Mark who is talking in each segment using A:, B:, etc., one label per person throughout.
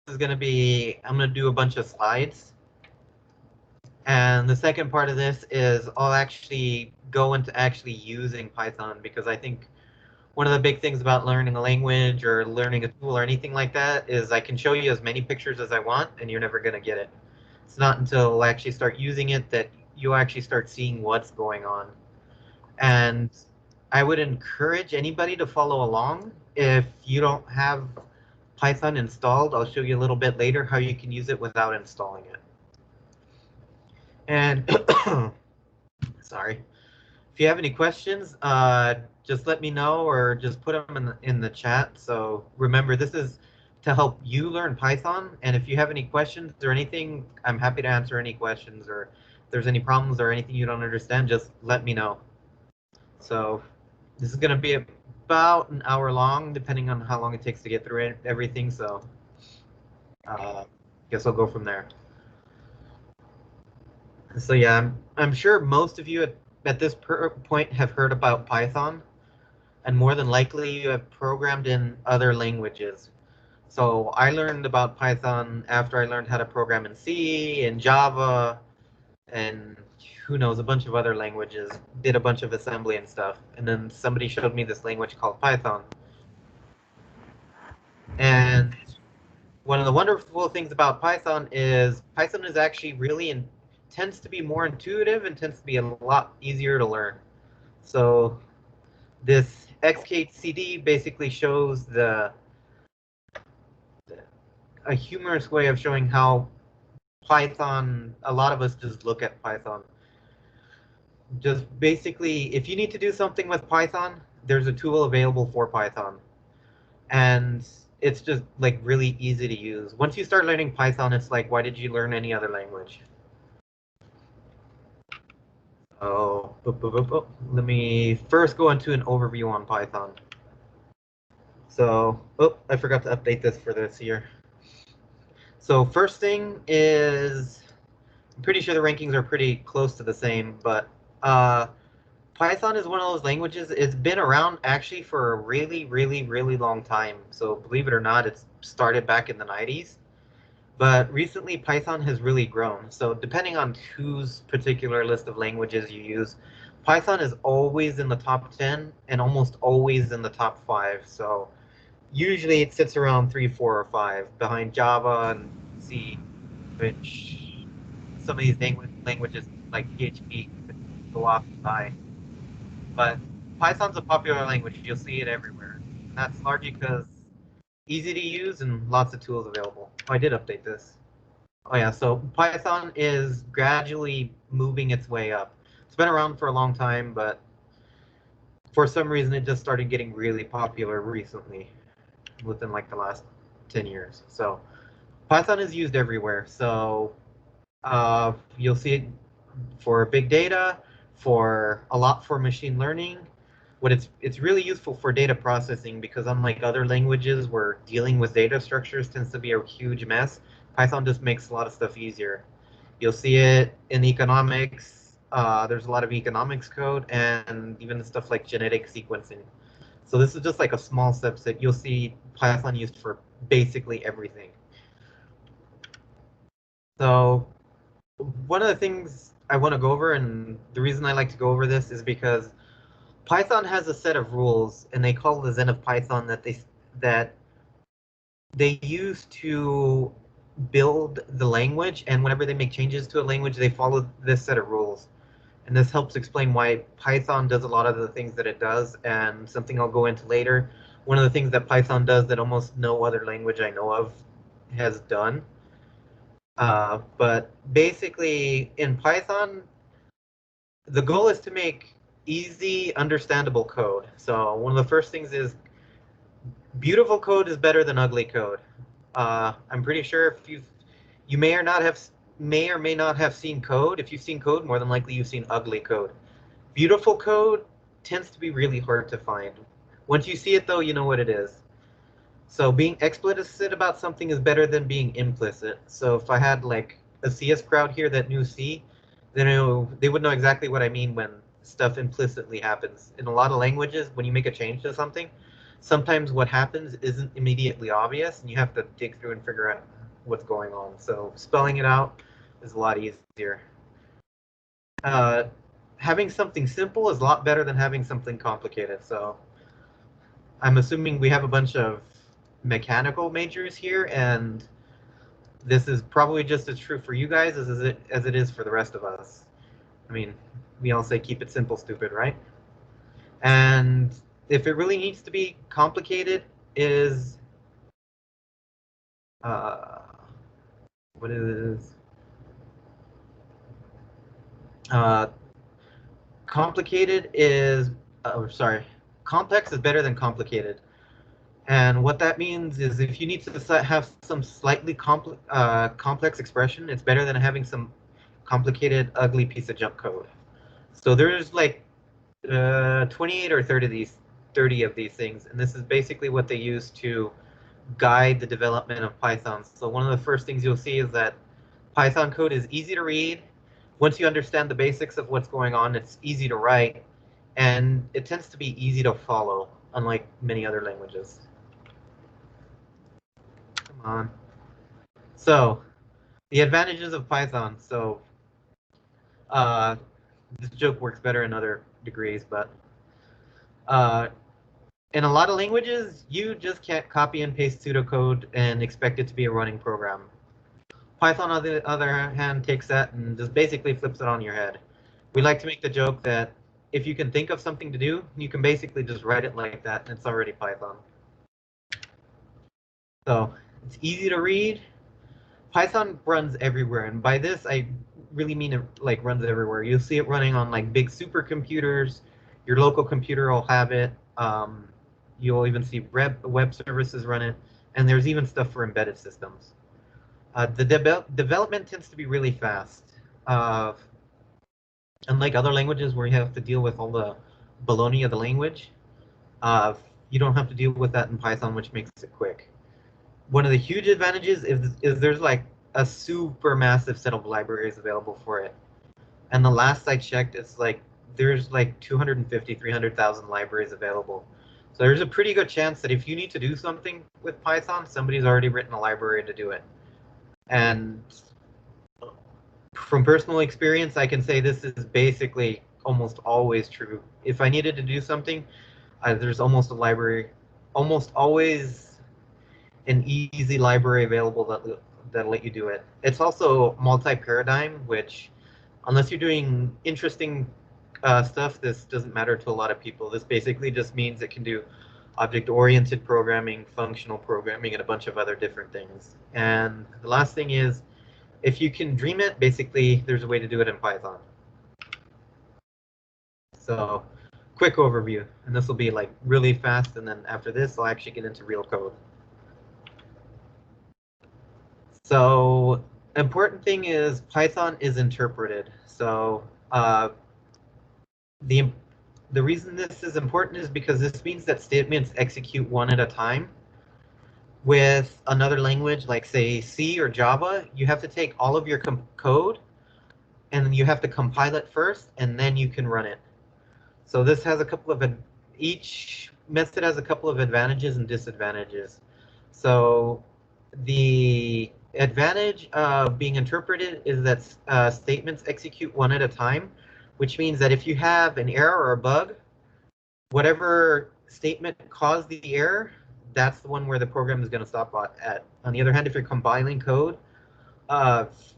A: is going to be, I'm going to do a bunch of slides. And the second part of this is I'll actually go into actually using Python, because I think one of the big things about learning a language or learning a tool or anything like that is I can show you as many pictures as I want and you're never going to get it. It's not until I actually start using it that you actually start seeing what's going on. And I would encourage anybody to follow along. If you don't have Python installed, I'll show you a little bit later how you can use it without installing it. And sorry, if you have any questions, just let me know or just put them in the chat. So remember, this is to help you learn Python. And if you have any questions or anything, I'm happy to answer any questions, or if there's any problems or anything you don't understand, just let me know. So this is going to be about an hour long, depending on how long it takes to get through everything. So guess I'll go from there. So yeah, I'm sure most of you at this point have heard about Python, and more than likely you have programmed in other languages. So I learned about Python after I learned how to program in C and Java and who knows, a bunch of other languages, did a bunch of assembly and stuff. And then somebody showed me this language called Python. And one of the wonderful things about Python is actually really tends to be more intuitive and tends to be a lot easier to learn. So this xkcd basically shows a humorous way of showing how Python, a lot of us just look at Python. Just basically, if you need to do something with Python, there's a tool available for Python. And it's just like really easy to use. Once you start learning Python, it's like, why did you learn any other language? Oh, let me first go into an overview on Python. So, I forgot to update this for this year. So first thing is, I'm pretty sure the rankings are pretty close to the same, but Python is one of those languages, it's been around actually for a really, really, really long time. So believe it or not, it's started back in the 90s. But recently, Python has really grown. So depending on whose particular list of languages you use, Python is always in the top 10 and almost always in the top 5. So usually it sits around 3, 4, or 5 behind Java and C, which some of these languages like PHP go off by. But Python's a popular language. You'll see it everywhere. And that's largely because easy to use and lots of tools available. Oh, I did update this. Oh yeah, so Python is gradually moving its way up. It's been around for a long time, but for some reason it just started getting really popular recently, within like the last 10 years. So Python is used everywhere. So you'll see it for big data, for a lot for machine learning. It's really useful for data processing, because unlike other languages where dealing with data structures tends to be a huge mess, Python just makes a lot of stuff easier. You'll see it in economics. There's a lot of economics code and even stuff like genetic sequencing. So this is just like a small subset. You'll see Python used for basically everything. So one of the things I want to go over, and the reason I like to go over this, is because Python has a set of rules, and they call the Zen of Python, that they use to build the language, and whenever they make changes to a language, they follow this set of rules. And this helps explain why Python does a lot of the things that it does, and something I'll go into later. One of the things that Python does that almost no other language I know of has done. But basically, in Python, the goal is to make easy, understandable code. So one of the first things is beautiful code is better than ugly code. I'm pretty sure if you may or may not have seen code. If you've seen code, more than likely you've seen ugly code. Beautiful code tends to be really hard to find. Once you see it, though, you know what it is. So being explicit about something is better than being implicit. So if I had like a CS crowd here that knew C, then they would know exactly what I mean when stuff implicitly happens. In a lot of languages, when you make a change to something, sometimes what happens isn't immediately obvious, and you have to dig through and figure out what's going on. So spelling it out is a lot easier. Having something simple is a lot better than having something complicated. So I'm assuming we have a bunch of mechanical majors here, and this is probably just as true for you guys as it is for the rest of us. I mean, we all say keep it simple, stupid, right? And if it really needs to be complicated, is uh, what is uh, complicated is sorry, complex is better than complicated. And what that means is if you need to have some slightly complex expression, it's better than having some complicated, ugly piece of junk code. So there's like 28 or 30 of these things, and this is basically what they use to guide the development of Python. So one of the first things you'll see is that Python code is easy to read. Once you understand the basics of what's going on, it's easy to write, and it tends to be easy to follow, unlike many other languages. Come on. So the advantages of Python. So uh, this joke works better in other degrees, but uh, in a lot of languages, you just can't copy and paste pseudocode and expect it to be a running program. Python, on the other hand, takes that and just basically flips it on your head. We like to make the joke that if you can think of something to do, you can basically just write it like that, and it's already Python. So it's easy to read. Python runs everywhere, and by this I really mean it like runs everywhere. You'll see it running on like big supercomputers. Your local computer will have it. You'll even see web services run it, and there's even stuff for embedded systems. The development tends to be really fast. Unlike other languages where you have to deal with all the baloney of the language, you don't have to deal with that in Python, which makes it quick. One of the huge advantages is there's like a super massive set of libraries available for it. And the last I checked, it's like there's like 250, 300,000 libraries available. So there's a pretty good chance that if you need to do something with Python, somebody's already written a library to do it. And from personal experience, I can say this is basically almost always true. If I needed to do something, there's almost always an easy library available that'll let you do it. It's also multi-paradigm, which unless you're doing interesting stuff, this doesn't matter to a lot of people. This basically just means it can do object-oriented programming, functional programming, and a bunch of other different things. And the last thing is, if you can dream it, basically there's a way to do it in Python. So quick overview, and this will be like really fast, and then after this I'll actually get into real code. So important thing is Python is interpreted. So the reason this is important is because this means that statements execute one at a time. With another language like say C or Java, you have to take all of your code and you have to compile it first, and then you can run it. So this has a couple of, each method has a couple of advantages and disadvantages. So the advantage of being interpreted is that statements execute one at a time, which means that if you have an error or a bug, whatever statement caused the error, that's the one where the program is going to stop at. On the other hand, if you're compiling code,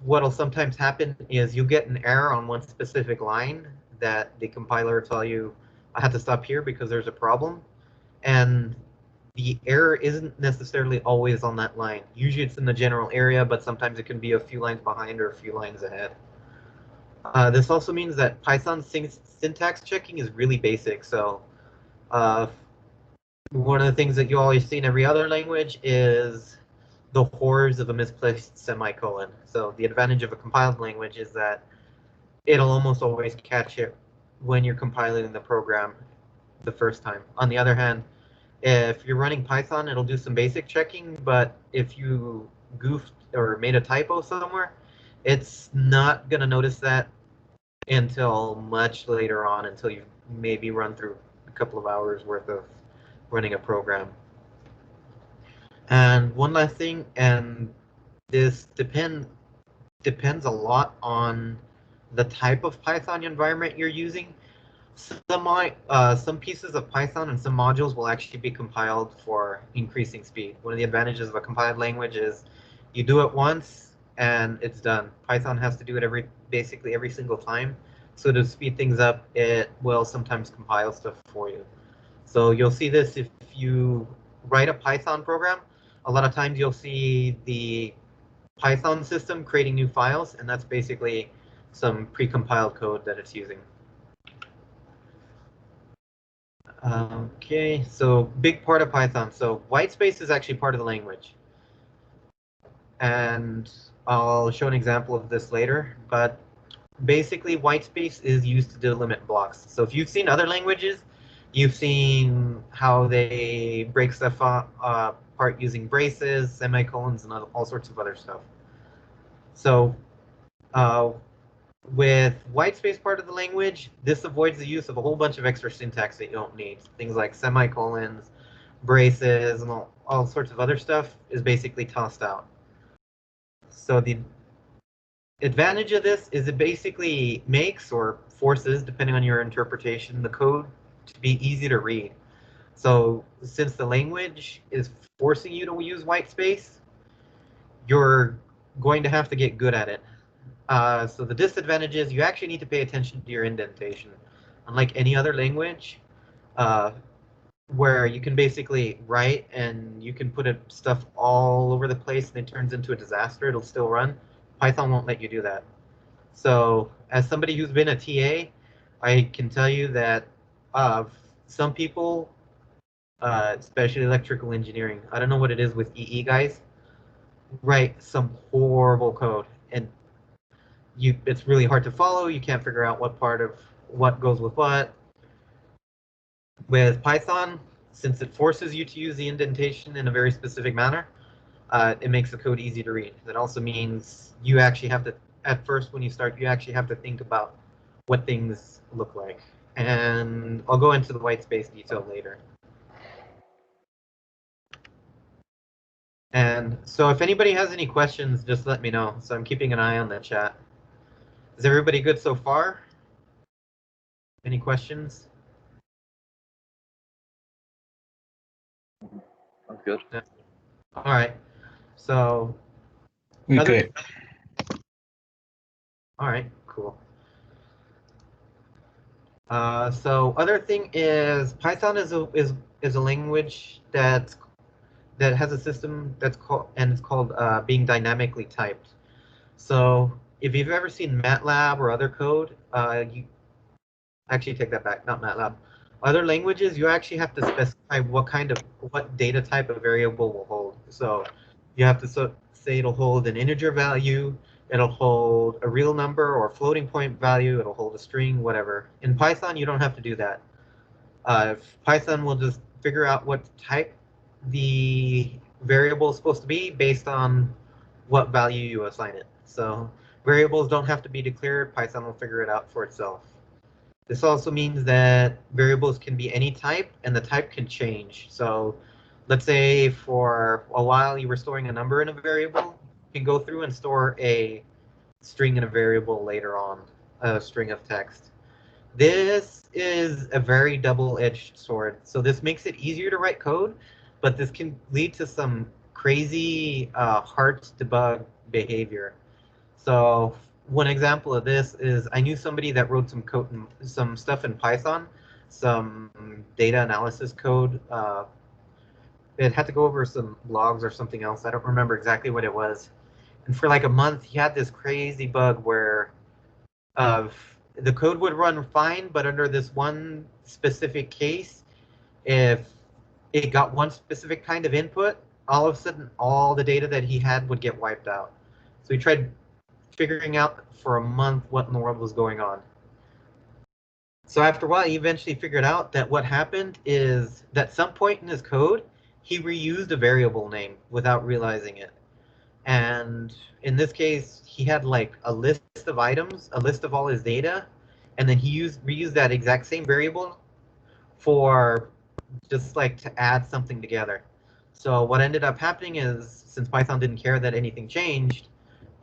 A: what'll sometimes happen is you get an error on one specific line that the compiler will tell you, I have to stop here because there's a problem. And the error isn't necessarily always on that line. Usually it's in the general area, but sometimes it can be a few lines behind or a few lines ahead. This also means that Python syntax checking is really basic. So one of the things that you always see in every other language is the horrors of a misplaced semicolon. So the advantage of a compiled language is that it'll almost always catch it when you're compiling the program the first time. On the other hand, if you're running Python, it'll do some basic checking, but if you goofed or made a typo somewhere, it's not going to notice that until much later on, until you've maybe run through a couple of hours worth of running a program. And one last thing, and This depends a lot on the type of Python environment you're using. Some pieces of Python and some modules will actually be compiled for increasing speed. One of the advantages of a compiled language is you do it once and it's done. Python has to do it basically every single time. So to speed things up, it will sometimes compile stuff for you. So you'll see this if you write a Python program. A lot of times you'll see the Python system creating new files, and that's basically some precompiled code that it's using. Okay, so big part of Python. So Whitespace is actually part of the language. And I'll show an example of this later, but basically Whitespace is used to delimit blocks. So if you've seen other languages, you've seen how they break stuff apart using braces, semicolons, and all sorts of other stuff. So uh, with Whitespace part of the language, this avoids the use of a whole bunch of extra syntax that you don't need. Things like semicolons, braces, and all sorts of other stuff is basically tossed out. So the advantage of this is it basically makes or forces, depending on your interpretation, the code to be easy to read. So since the language is forcing you to use Whitespace, you're going to have to get good at it. So the disadvantage is you actually need to pay attention to your indentation. Unlike any other language, where you can basically write and you can put stuff all over the place and it turns into a disaster, it'll still run. Python won't let you do that. So as somebody who's been a TA, I can tell you that some people, especially electrical engineering, I don't know what it is with EE guys, write some horrible code. And it's really hard to follow. You can't figure out what part of what goes with what. With Python, since it forces you to use the indentation in a very specific manner, it makes the code easy to read. That also means you actually have to, at first when you start, you actually have to think about what things look like. And I'll go into the Whitespace detail later. And so if anybody has any questions, just let me know. So I'm keeping an eye on the chat. Is everybody good so far? Any questions?
B: Sounds good.
A: Yeah. All right. So.
C: Okay.
A: All right. Cool. So other thing is Python is a language that has a system that's called being dynamically typed. So if you've ever seen MATLAB or other code, you actually take that back, not MATLAB. Other languages, you actually have to specify what data type a variable will hold. So you have to say it'll hold an integer value, it'll hold a real number or floating point value, it'll hold a string, whatever. In Python, you don't have to do that. Python will just figure out what type the variable is supposed to be based on what value you assign it. So variables don't have to be declared. Python will figure it out for itself. This also means that variables can be any type and the type can change. So let's say for a while you were storing a number in a variable, you can go through and store a string in a variable later on, a string of text. This is a very double-edged sword. So this makes it easier to write code, but this can lead to some crazy hard to debug behavior. So one example of this is I knew somebody that wrote some stuff in Python, some data analysis code. It had to go over some logs or something else. I don't remember exactly what it was. And for like a month, he had this crazy bug where the code would run fine, but under this one specific case, if it got one specific kind of input, all of a sudden all the data that he had would get wiped out. So he tried figuring out for a month what in the world was going on. So after a while, he eventually figured out that what happened is that at some point in his code, he reused a variable name without realizing it. And in this case, he had like a list of items, a list of all his data, and then he reused that exact same variable for just like to add something together. So what ended up happening is, since Python didn't care that anything changed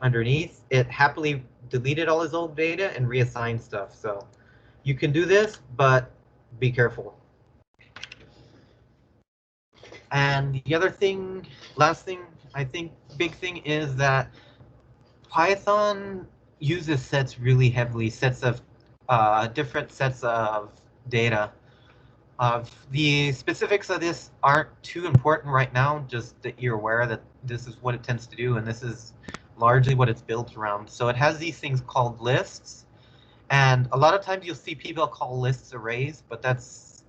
A: underneath, it happily deleted all his old data and reassigned stuff. So you can do this, but be careful. And the other thing, last thing, I think big thing is that Python uses sets really heavily, sets of different sets of data. The specifics of this aren't too important right now, just that you're aware that this is what it tends to do, and this is largely what it's built around. So it has these things called lists, and a lot of times you'll see people call lists arrays, but that's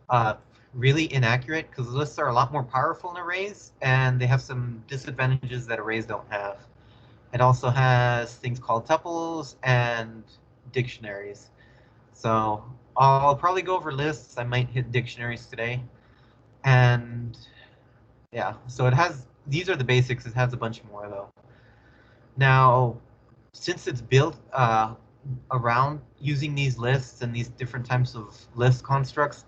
A: uh, really inaccurate because lists are a lot more powerful than arrays, and they have some disadvantages that arrays don't have. It also has things called tuples and dictionaries. So I'll probably go over lists. I might hit dictionaries today. And yeah, so it has, these are the basics. It has a bunch more though. Now, since it's built around using these lists and these different types of list constructs,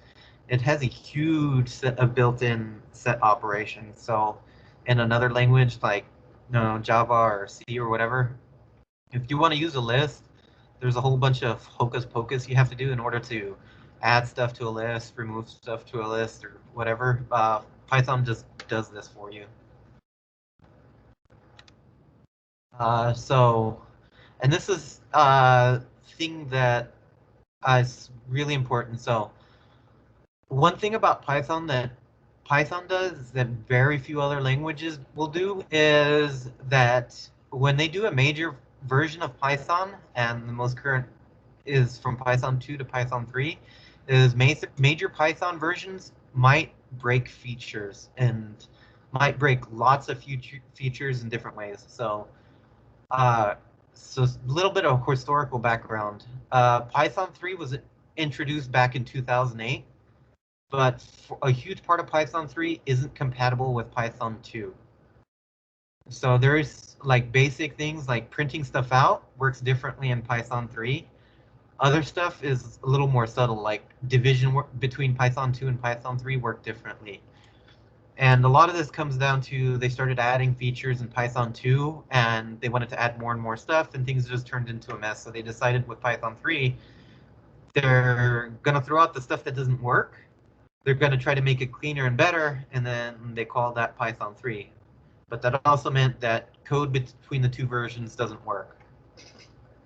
A: it has a huge set of built-in set operations. So in another language like Java or C or whatever, if you want to use a list, there's a whole bunch of hocus pocus you have to do in order to add stuff to a list, remove stuff to a list, or whatever. Python just does this for you. And this is a thing that is really important. So one thing about Python that Python does that very few other languages will do is that when they do a major version of Python, and the most current is from Python 2 to Python 3, is major Python versions might break features and might break lots of features in different ways. Uh, so a little bit of historical background. Python 3 was introduced back in 2008, but a huge part of Python 3 isn't compatible with Python 2. So there's like basic things like printing stuff out works differently in Python 3. Other stuff is a little more subtle, like division between Python 2 and Python 3 work differently. And a lot of this comes down to they started adding features in Python 2 and they wanted to add more and more stuff and things just turned into a mess. So they decided with Python 3, they're going to throw out the stuff that doesn't work. They're going to try to make it cleaner and better, and then they call that Python 3. But that also meant that code between the two versions doesn't work.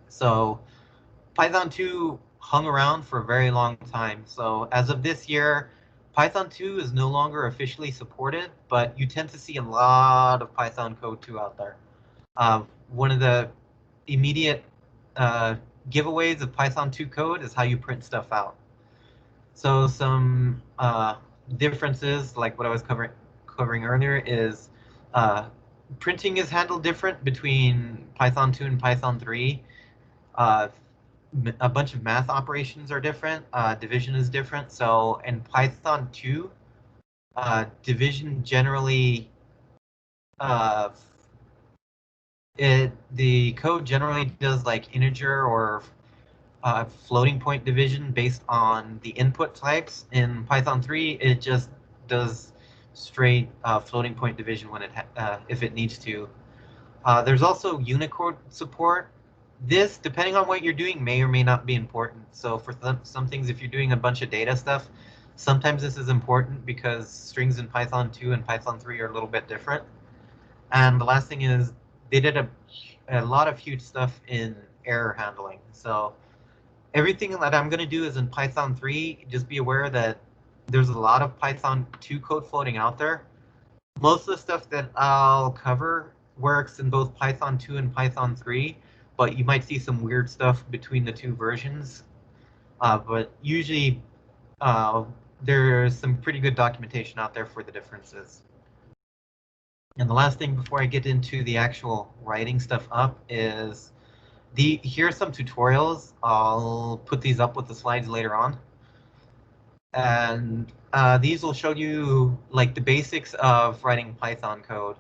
A: So Python 2 hung around for a very long time. So as of this year, Python 2 is no longer officially supported, but you tend to see a lot of Python code 2 out there. One of the immediate giveaways of Python 2 code is how you print stuff out. So some differences, like what I was covering earlier, is printing is handled different between Python 2 and Python 3. A bunch of math operations are different. Division is different. So in Python 2, division generally, the code generally does like integer or floating point division based on the input types. In Python 3, it just does straight floating point division when if it needs to. There's also Unicode support. This, depending on what you're doing, may or may not be important. So for some things, if you're doing a bunch of data stuff, sometimes this is important because strings in Python 2 and Python 3 are a little bit different. And the last thing is they did a lot of huge stuff in error handling. So everything that I'm going to do is in Python 3. Just be aware that there's a lot of Python 2 code floating out there. Most of the stuff that I'll cover works in both Python 2 and Python 3, but you might see some weird stuff between the two versions. But usually there's some pretty good documentation out there for the differences. And the last thing before I get into the actual writing stuff up is here are some tutorials. I'll put these up with the slides later on. And these will show you like the basics of writing Python code.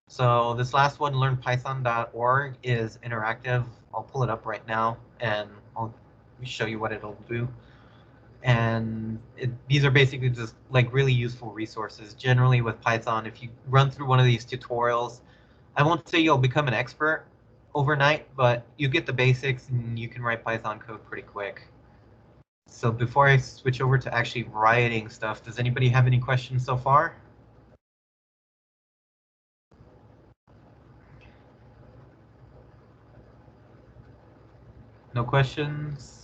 A: So this last one, learnpython.org, is interactive. I'll pull it up right now and I'll show you what it'll do. And these are basically just like really useful resources. Generally with Python, if you run through one of these tutorials, I won't say you'll become an expert overnight, but you get the basics and you can write Python code pretty quick. So before I switch over to actually writing stuff, does anybody have any questions so far? No questions?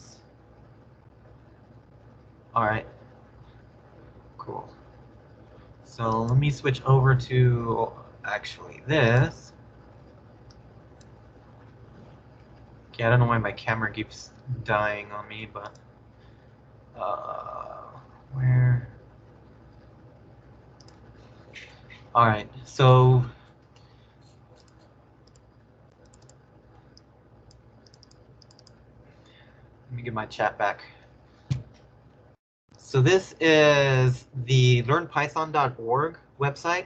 A: All right, cool. So let me switch over to actually this. Okay, I don't know why my camera keeps dying on me, but where? All right, so let me get my chat back. So this is the learnpython.org website.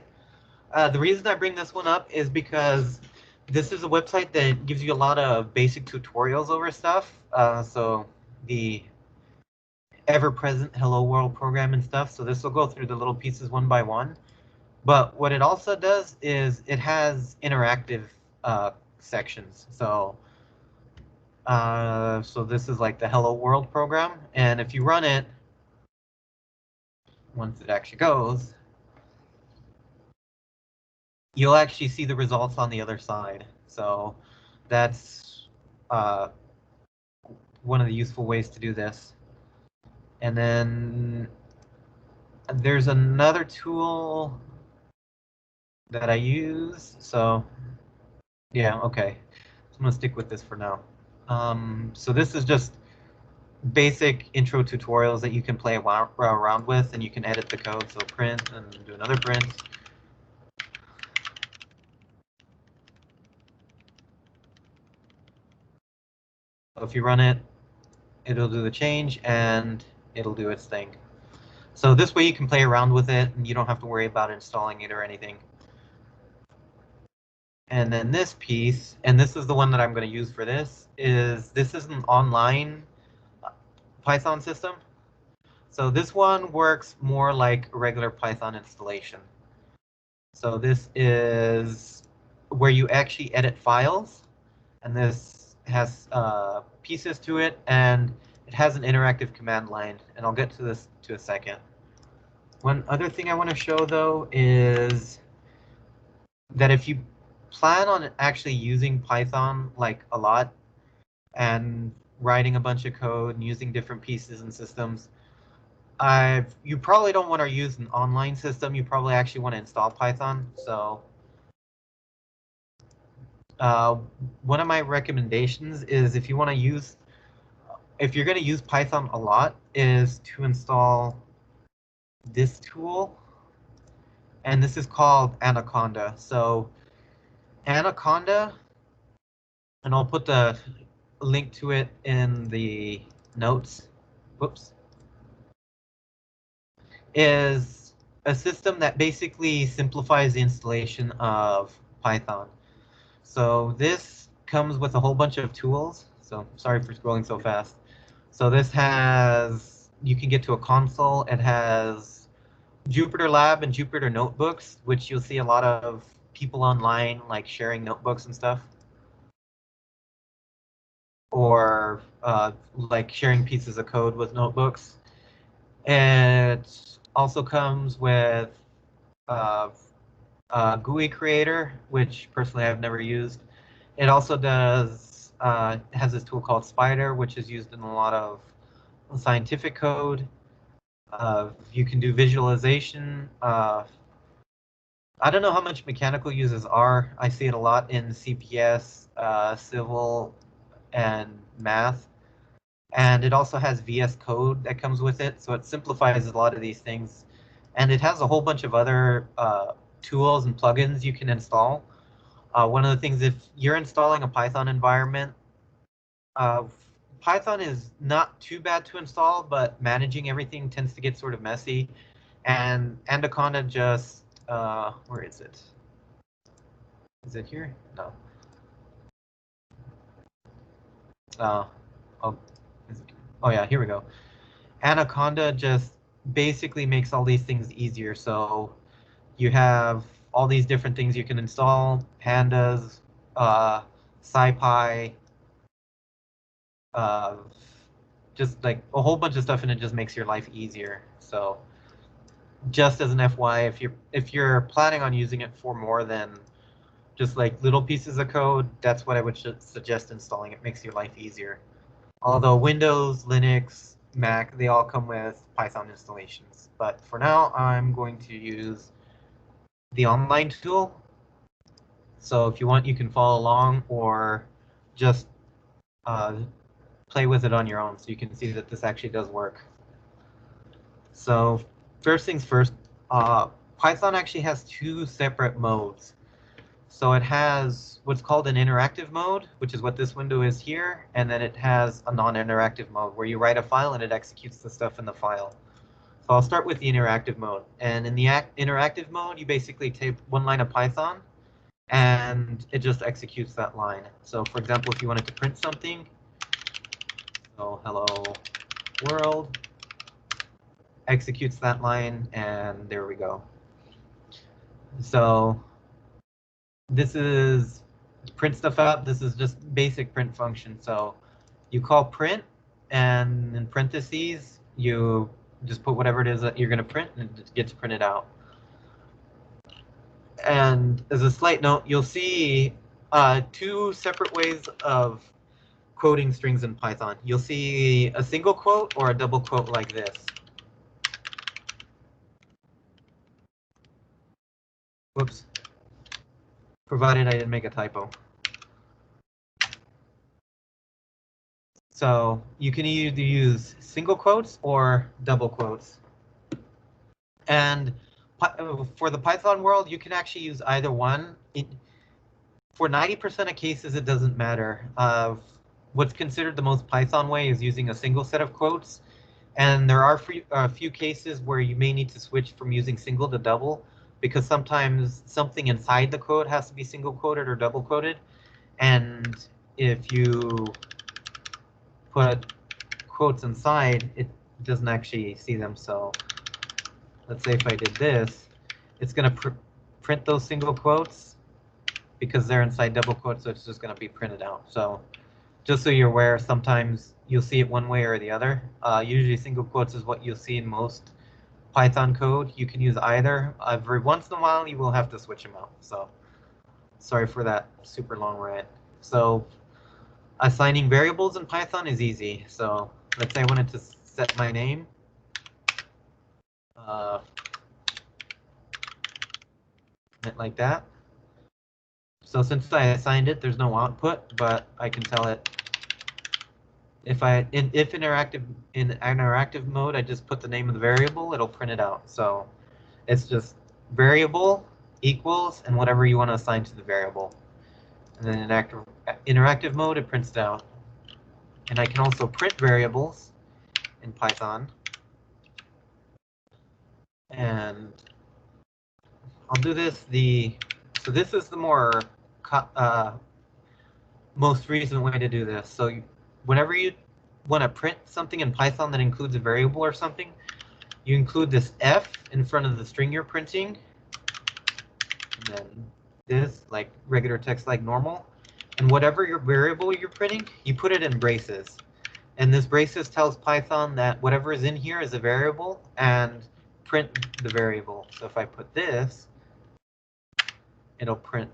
A: The reason I bring this one up is because this is a website that gives you a lot of basic tutorials over stuff. So the ever-present Hello World program and stuff. So this will go through the little pieces one by one. But what it also does is it has interactive sections. So this is like the Hello World program. And if you run it, once it actually goes, you'll actually see the results on the other side. So that's one of the useful ways to do this. And then there's another tool that I use. So yeah, okay. So I'm gonna stick with this for now. So this is just basic intro tutorials that you can play around with, and you can edit the code. So print and do another print. So if you run it, it'll do the change and it'll do its thing. So this way you can play around with it and you don't have to worry about installing it or anything. And then this piece, and this is the one that I'm going to use for this is an online Python system. So this one works more like a regular Python installation. So this is where you actually edit files, and this has pieces to it, and it has an interactive command line, and I'll get to this to a second. One other thing I want to show though is that if you plan on actually using Python like a lot and writing a bunch of code and using different pieces and systems, you probably don't want to use an online system. You probably actually want to install Python. So one of my recommendations is if you're going to use Python a lot, is to install this tool. And this is called Anaconda. So Anaconda, and I'll put the link to it in the notes. Whoops. Is a system that basically simplifies the installation of Python. So this comes with a whole bunch of tools. So sorry for scrolling so fast. So this has, you can get to a console. It has Jupyter Lab and Jupyter Notebooks, which you'll see a lot of people online like sharing notebooks and stuff. Or like sharing pieces of code with notebooks. It also comes with GUI Creator, which personally I've never used. It also has this tool called Spider, which is used in a lot of scientific code. You can do visualization. I don't know how much mechanical uses R. I see it a lot in CPS, civil, and math. And it also has VS Code that comes with it, so it simplifies a lot of these things. And it has a whole bunch of other tools and plugins you can install. One of the things, if you're installing a Python environment, Python is not too bad to install, but managing everything tends to get sort of messy. And Anaconda just, where is it? Is it here? No. Oh, oh yeah, here we go. Anaconda just basically makes all these things easier. So you have all these different things you can install, pandas, SciPy, uh, just like a whole bunch of stuff, and it just makes your life easier. So just as an FY, if you're planning on using it for more than just like little pieces of code, that's what I would suggest installing. It makes your life easier. Although Windows, Linux, Mac, they all come with Python installations. But for now, I'm going to use the online tool. So if you want, you can follow along or just uh, play with it on your own so you can see that this actually does work. So first things first, Python actually has two separate modes. So it has what's called an interactive mode, which is what this window is here, and then it has a non-interactive mode where you write a file and it executes the stuff in the file. So I'll start with the interactive mode. And in the interactive mode, you basically type one line of Python and it just executes that line. So for example, if you wanted to print something, so hello world, executes that line, and there we go. So this is print stuff out. This is just basic print function. So you call print, and in parentheses, you just put whatever it is that you're going to print, and it gets printed out. And as a slight note, you'll see two separate ways of quoting strings in Python. You'll see a single quote or a double quote like this. Whoops. Provided I didn't make a typo. So you can either use single quotes or double quotes. And for the Python world, you can actually use either one. For 90% of cases, it doesn't matter. What's considered the most Python way is using a single set of quotes. And there are a few cases where you may need to switch from using single to double, because sometimes something inside the quote has to be single quoted or double quoted. And if you put quotes inside, it doesn't actually see them. So let's say if I did this, it's going to print those single quotes because they're inside double quotes, so it's just going to be printed out. So just so you're aware, sometimes you'll see it one way or the other. Usually single quotes is what you'll see in most Python code. You can use either. Every once in a while, you will have to switch them out. So sorry for that super long rant. So assigning variables in Python is easy. So let's say I wanted to set my name. Like that. So since I assigned it, there's no output, but I can tell it if in interactive mode, I just put the name of the variable, it'll print it out. So it's just variable equals and whatever you want to assign to the variable. And then in interactive mode, it prints it out. And I can also print variables in Python. And I'll do this. So this is the more most recent way to do this. So whenever you want to print something in Python that includes a variable or something, you include this F in front of the string you're printing, and then this, like regular text like normal. And whatever your variable you're printing, you put it in braces. And this braces tells Python that whatever is in here is a variable and print the variable. So if I put this, it'll print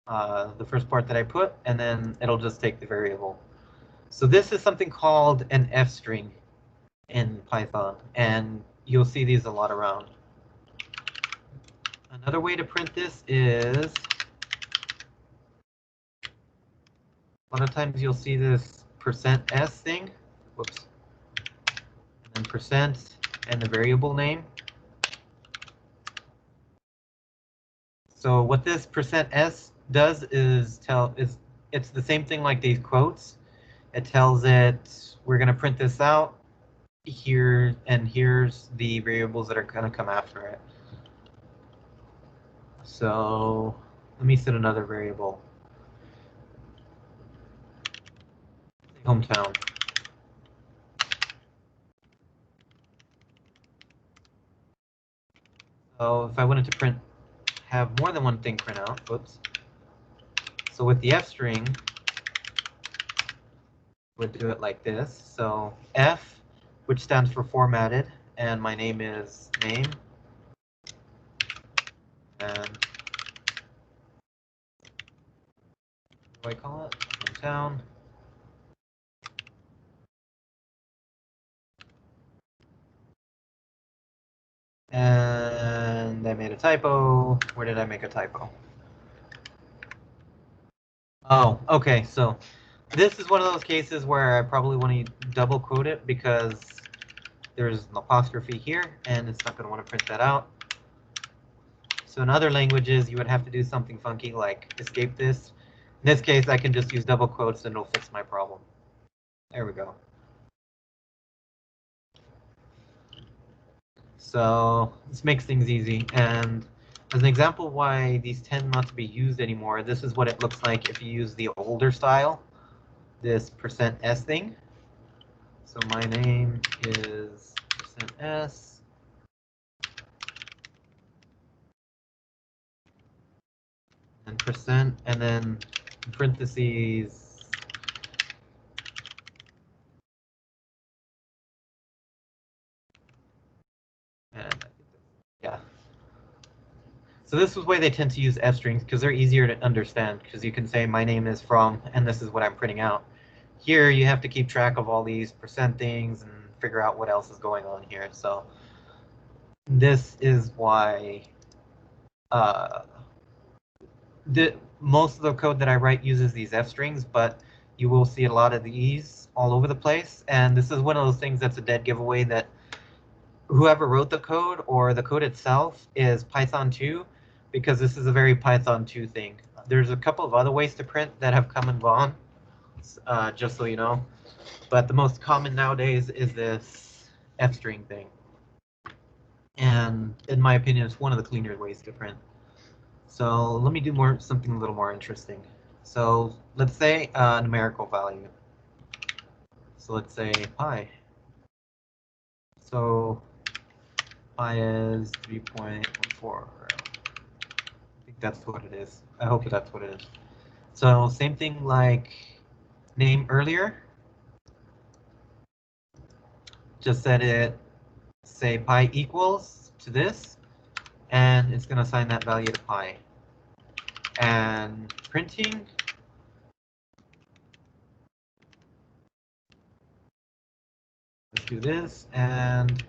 A: the first part that I put, and then it'll just take the variable. So this is something called an F string in Python, and you'll see these a lot around. Another way to print this is, a lot of times you'll see this %s thing, whoops, and then percent and the variable name. So what this %s does is it's the same thing like these quotes. It tells it we're going to print this out here, and here's the variables that are going to come after it. So let me set another variable. Hometown. So if I wanted to have more than one thing print out, whoops. So with the F string, would do it like this. So F, which stands for formatted, and my name is name. And what do I call it? Hometown. And I made a typo. Where did I make a typo? Oh, okay. So this is one of those cases where I probably want to double quote it because there's an apostrophe here, and it's not going to want to print that out. So in other languages, you would have to do something funky like escape this. In this case, I can just use double quotes and it'll fix my problem. There we go. So this makes things easy. And as an example why these tend not to be used anymore, this is what it looks like if you use the older style, this %s thing. So my name is %s. And %, and then in parentheses, and yeah. So this is why they tend to use F strings, because they're easier to understand, because you can say my name is from, and this is what I'm printing out. Here you have to keep track of all these % things and figure out what else is going on here. So this is why most of the code that I write uses these F strings, but you will see a lot of these all over the place. And this is one of those things that's a dead giveaway that whoever wrote the code or the code itself is Python 2, because this is a very Python 2 thing. There's a couple of other ways to print that have come and gone, just so you know. But the most common nowadays is this F-string thing. And in my opinion, it's one of the cleaner ways to print. So let me do something a little more interesting. So let's say a numerical value. So let's say pi. So pi is 3.14. I think that's what it is. I hope that's what it is. So same thing like name earlier. Just set it, say pi equals to this, and it's going to assign that value to pi. And printing, let's do this, and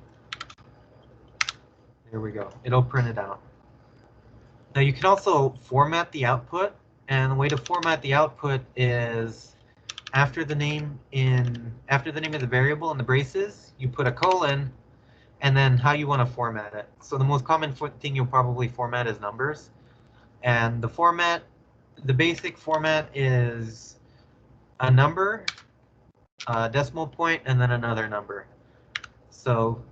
A: there we go. It'll print it out. Now you can also format the output, and the way to format the output is after the name of the variable in the braces, you put a colon, and then how you want to format it. So the most common thing you'll probably format is numbers, and the basic format is a number, a decimal point, and then another number. So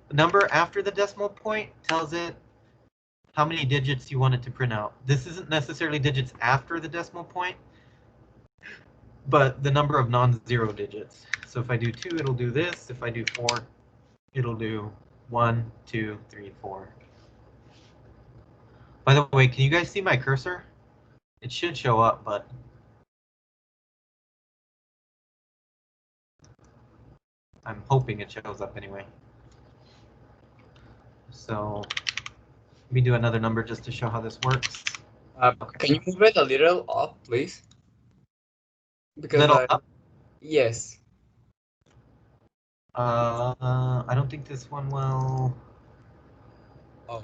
A: the number after the decimal point tells it how many digits you want it to print out. This isn't necessarily digits after the decimal point, but the number of non-zero digits. So if I do 2, it'll do this. If I do 4, it'll do 1, 2, 3, 4. By the way, can you guys see my cursor? It should show up, but I'm hoping it shows up anyway. So let me do another number just to show how this works.
B: Okay. Can you move it a little up, please? Because
A: little up?
B: Yes.
A: I don't think this one will.
B: Oh,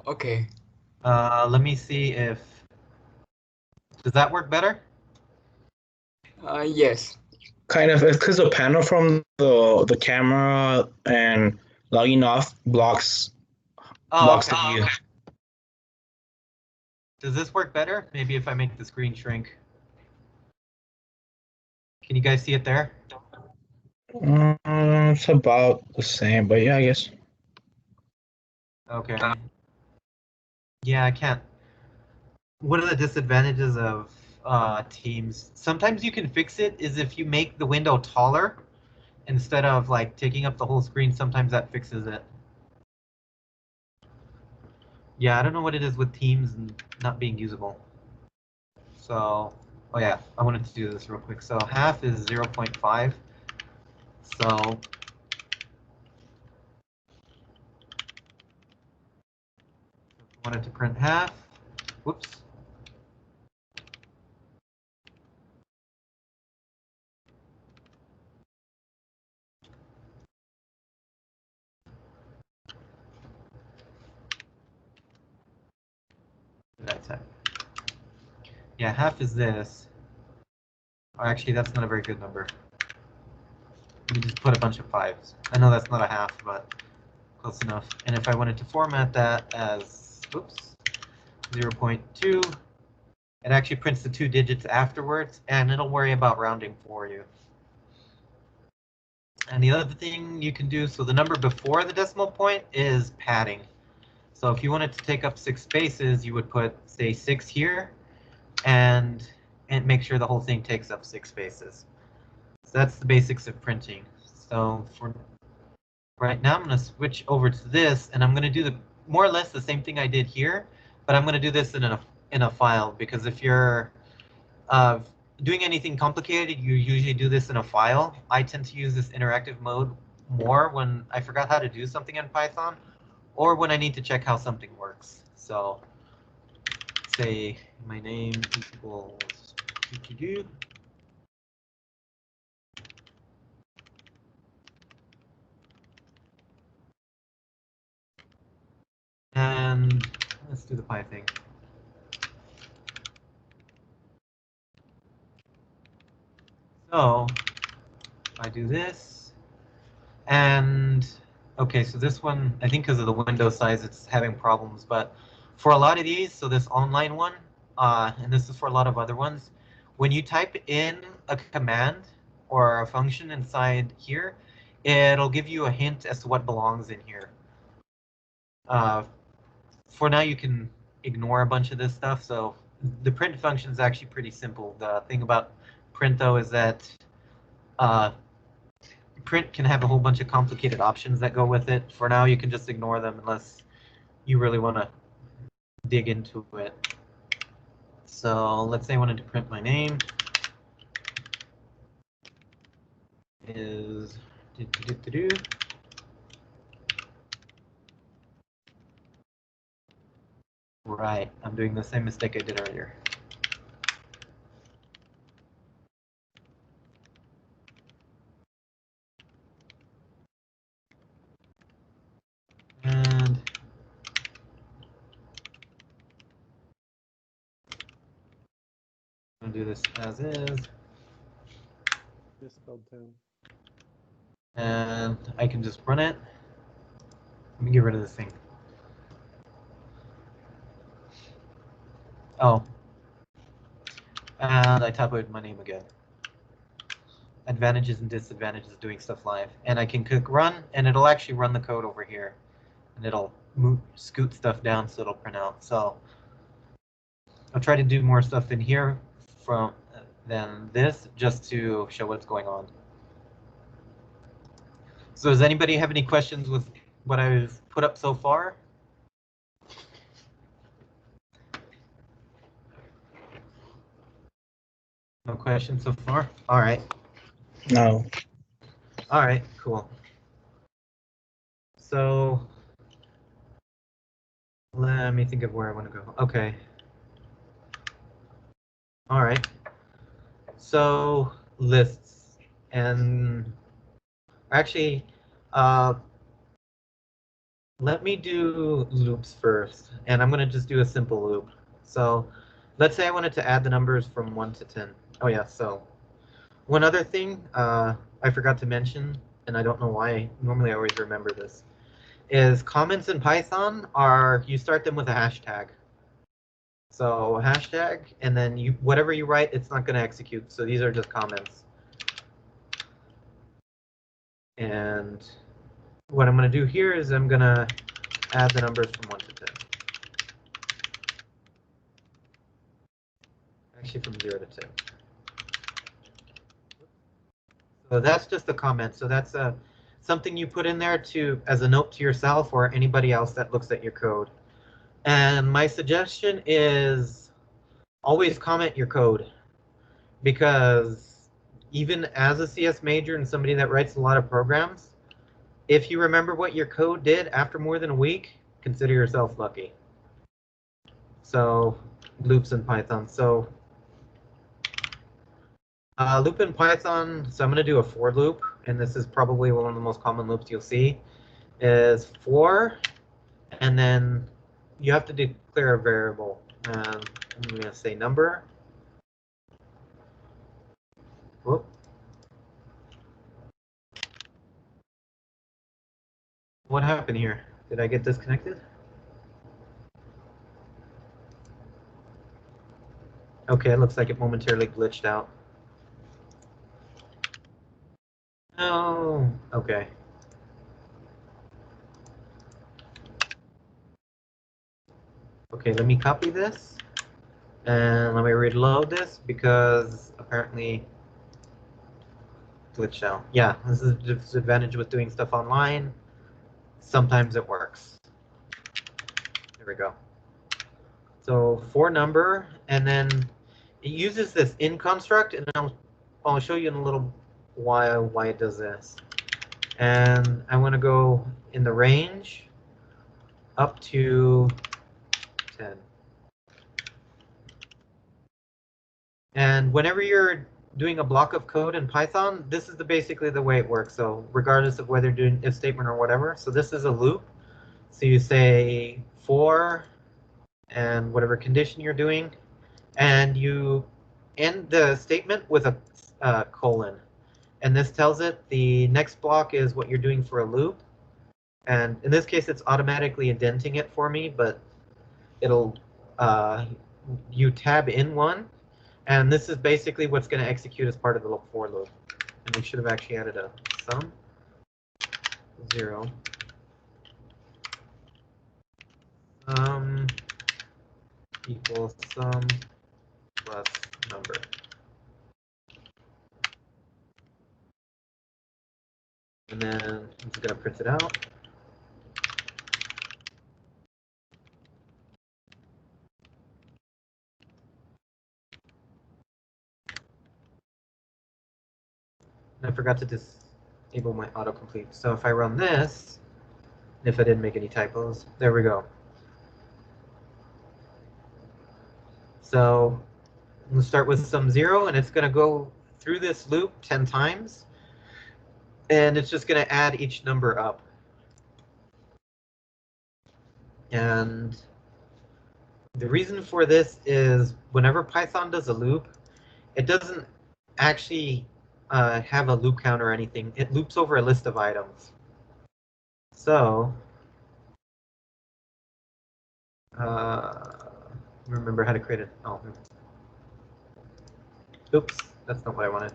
B: okay.
A: Let me see if. Does that work better?
B: Yes.
C: Kind of. It's because the panel from the camera and logging off blocks
A: Okay.
C: the view.
A: Does this work better? Maybe if I make the screen shrink. Can you guys see it there?
C: It's about the same, but yeah, I guess.
A: Okay. Yeah, I can't. One of the disadvantages of Teams, sometimes you can fix it, is if you make the window taller instead of like taking up the whole screen, sometimes that fixes it. Yeah, I don't know what it is with Teams and not being usable. So, oh yeah, I wanted to do this real quick. So half is 0.5. So I wanted to print half. Whoops. That's it. Yeah, half is this. Oh, actually, that's not a very good number. Let me just put a bunch of 5s. I know that's not a half, but close enough. And if I wanted to format that as, oops, 0.2, it actually prints the 2 digits afterwards, and it'll worry about rounding for you. And the other thing you can do, so the number before the decimal point is padding. So if you wanted to take up 6 spaces, you would put, say, 6 here, and make sure the whole thing takes up 6 spaces. So that's the basics of printing. So for right now, I'm going to switch over to this, and I'm going to do the more or less the same thing I did here, but I'm going to do this in a file, because if you're doing anything complicated, you usually do this in a file. I tend to use this interactive mode more when I forgot how to do something in Python, or when I need to check how something works. So say my name equals do. And let's do the Py thing. So I do this, and okay, so this one, I think because of the window size, it's having problems. But for a lot of these, so this online one, and this is for a lot of other ones, when you type in a command or a function inside here, it'll give you a hint as to what belongs in here. For now, you can ignore a bunch of this stuff. So the print function is actually pretty simple. The thing about print, though, is that print can have a whole bunch of complicated options that go with it. For now, you can just ignore them unless you really want to dig into it. So let's say I wanted to print my name is right. I'm doing the same mistake I did earlier. And I'm gonna do this as is.
D: Misspelled town.
A: And I can just run it. Let me get rid of this thing. Oh. And I typoed my name again. Advantages and disadvantages of doing stuff live. And I can click run, and it'll actually run the code over here. And it'll scoot stuff down so it'll print out. So I'll try to do more stuff in here than this, just to show what's going on. So does anybody have any questions with what I've put up so far? No questions so far? All right.
C: No.
A: All right, cool. So let me think of where I want to go. Okay. All right. So lists, and actually, let me do loops first, and I'm going to just do a simple loop. So let's say I wanted to add the numbers from 1 to 10. Oh yeah, so one other thing I forgot to mention, and I don't know why, normally I always remember this, is comments in Python you start them with a hashtag. So hashtag, and then whatever you write, it's not going to execute. So these are just comments. And what I'm going to do here is I'm going to add the numbers from 1 to 10. Actually, from 0 to 10. So that's just a comment. So that's something you put in there as a note to yourself or anybody else that looks at your code. And my suggestion is always comment your code, because even as a CS major and somebody that writes a lot of programs, if you remember what your code did after more than a week, consider yourself lucky. So loops in Python. So loop in Python, so I'm going to do a for loop, and this is probably one of the most common loops you'll see, is for, and then you have to declare a variable. I'm going to say number. Whoop. What happened here? Did I get disconnected? Okay, it looks like it momentarily glitched out. Oh, okay. Okay, let me copy this and let me reload this because apparently glitched out. Yeah, this is a disadvantage with doing stuff online. Sometimes it works. There we go. So for number, and then it uses this in construct, and I'll show you in a little while why it does this. And I want to go in the range up to 10. And whenever you're doing a block of code in Python, this is basically the way it works. So regardless of whether you're doing if statement or whatever. So this is a loop. So you say for and whatever condition you're doing, and you end the statement with a colon. And this tells it the next block is what you're doing for a loop. And in this case, it's automatically indenting it for me, but it'll you tab in one, and this is basically what's going to execute as part of the for loop. And we should have actually added a sum 0 equals sum plus number. And then I'm just going to print it out. And I forgot to disable my autocomplete. So if I run this, if I didn't make any typos, there we go. So we'll start with sum 0, and it's going to go through this loop 10 times. And it's just going to add each number up. And the reason for this is whenever Python does a loop, it doesn't actually have a loop count or anything. It loops over a list of items. So remember how to create it. Oh, oops, that's not what I wanted.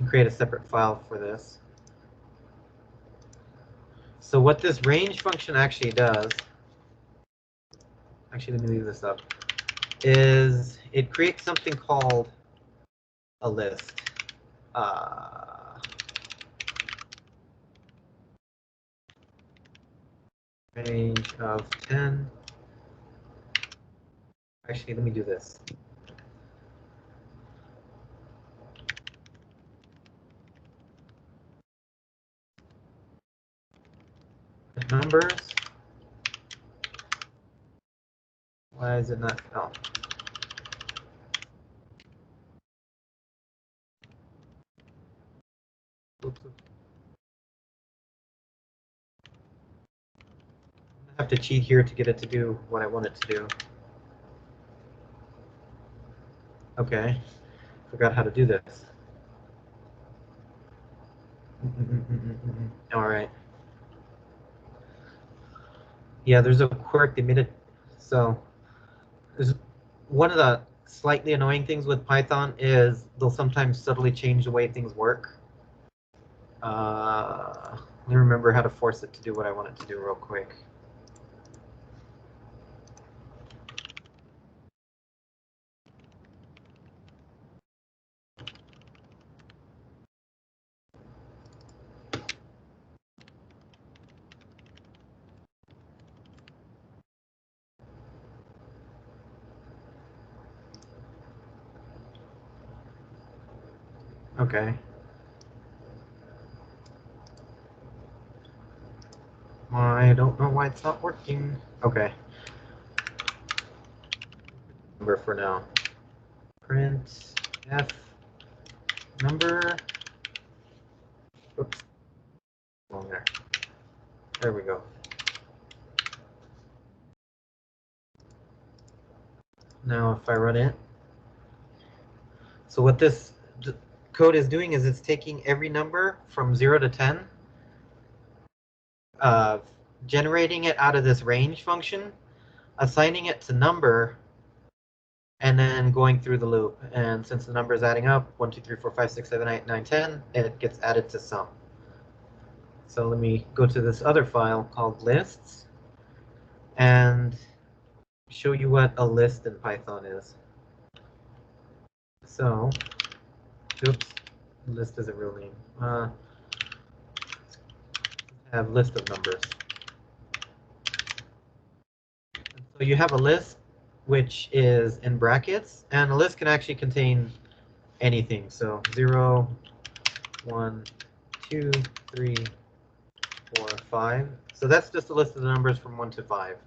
A: Create a separate file for this. So what this range function actually does, actually let me leave this up, is it creates something called a list. Range of 10. Actually, let me do this. Numbers. Why is it not? Oh. Oops. I have to cheat here to get it to do what I want it to do. Okay, forgot how to do this. All right. Yeah, there's a quirk they made it. So there's one of the slightly annoying things with Python is they'll sometimes subtly change the way things work. Let me remember how to force it to do what I want it to do real quick. Okay. I don't know why it's not working. Okay. Number for now. Print F number. Oops. Wrong there. There we go. Now if I run it. So what this code is doing is it's taking every number from 0 to 10, generating it out of this range function, assigning it to number, and then going through the loop. And since the number is adding up, 1, 2, 3, 4, 5, 6, 7, 8, 9, 10, it gets added to sum. So let me go to this other file called lists and show you what a list in Python is. So, oops, list is a real name. Have list of numbers. So you have a list which is in brackets, and a list can actually contain anything. So 0, 1, 2, 3, 4, 5. So that's just a list of the numbers from 1 to 5.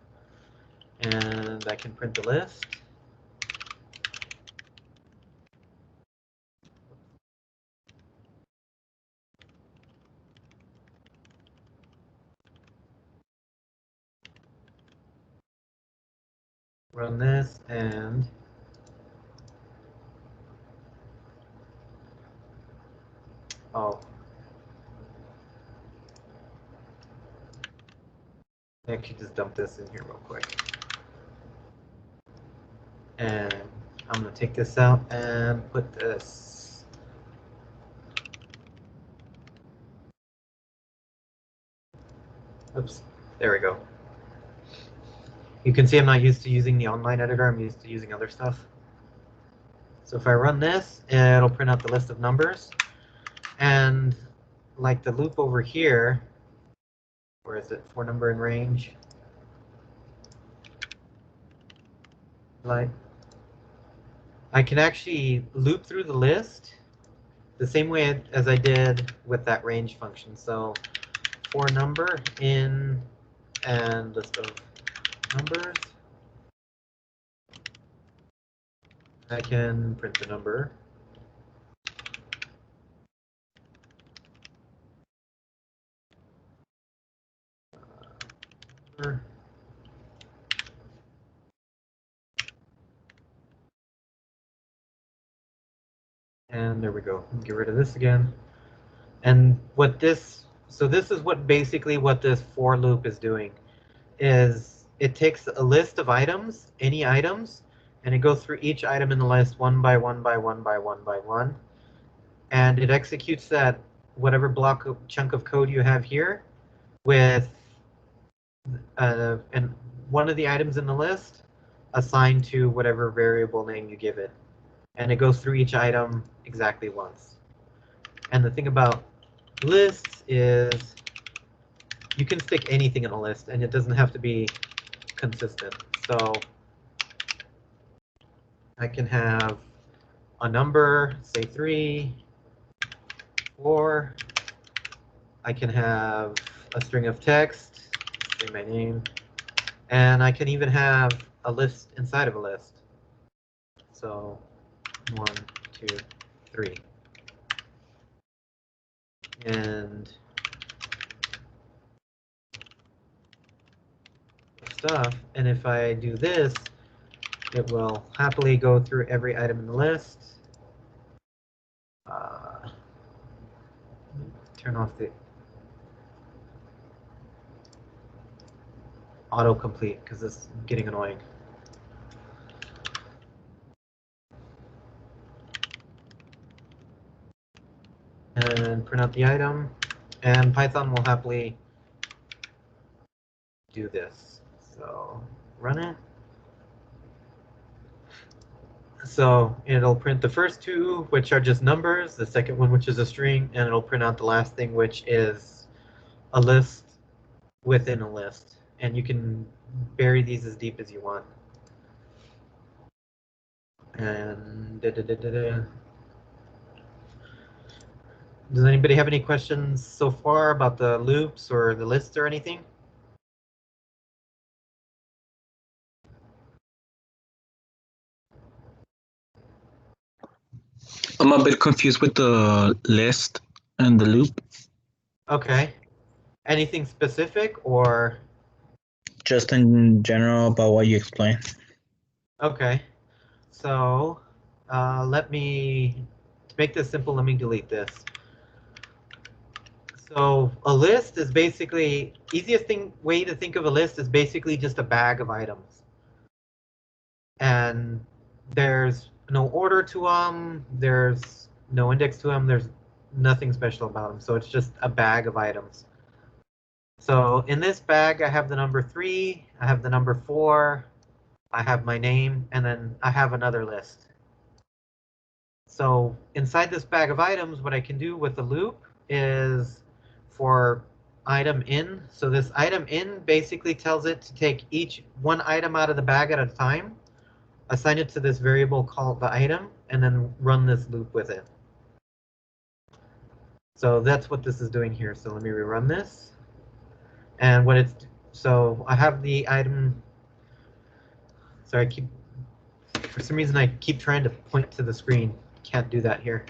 A: And I can print the list. Run this and oh, I actually just dump this in here real quick. And I'm going to take this out and put this. Oops, there we go. You can see I'm not used to using the online editor, I'm used to using other stuff. So if I run this, it'll print out the list of numbers. And like the loop over here, where is it? For number and range. Like, I can actually loop through the list the same way as I did with that range function. So for number in and list of numbers, I can print the number. And there we go. Get rid of this again. And what this, so this is what basically what this for loop is doing, is it takes a list of items, any items, and it goes through each item in the list one by one by one by one by one. And it executes that whatever block of chunk of code you have here with and one of the items in the list assigned to whatever variable name you give it. And it goes through each item exactly once. And the thing about lists is you can stick anything in a list and it doesn't have to be consistent. So I can have a number, say 3, 4. I can have a string of text, say my name, and I can even have a list inside of a list. So 1, 2, 3. And stuff. And if I do this, it will happily go through every item in the list. Turn off the autocomplete because this is getting annoying. And print out the item, and Python will happily do this. So run it. So it'll print the first two, which are just numbers, the second one, which is a string, and it'll print out the last thing, which is a list within a list. And you can bury these as deep as you want. And Does anybody have any questions so far about the loops or the list or anything?
C: I'm a bit confused with the list and the loop.
A: Okay. Anything specific or?
C: Just in general about what you explained.
A: Okay. So let me, to make this simple, let me delete this. So a list is basically, way to think of a list is basically just a bag of items. And there's no order to them, there's no index to them, there's nothing special about them. So it's just a bag of items. So in this bag, I have the number 3, I have the number 4, I have my name, and then I have another list. So inside this bag of items, what I can do with the loop is for item in. So this item in basically tells it to take each one item out of the bag at a time, assign it to this variable called the item, and then run this loop with it. So that's what this is doing here. So let me rerun this. And what it's, so I have the item, sorry, for some reason I keep trying to point to the screen. Can't do that here.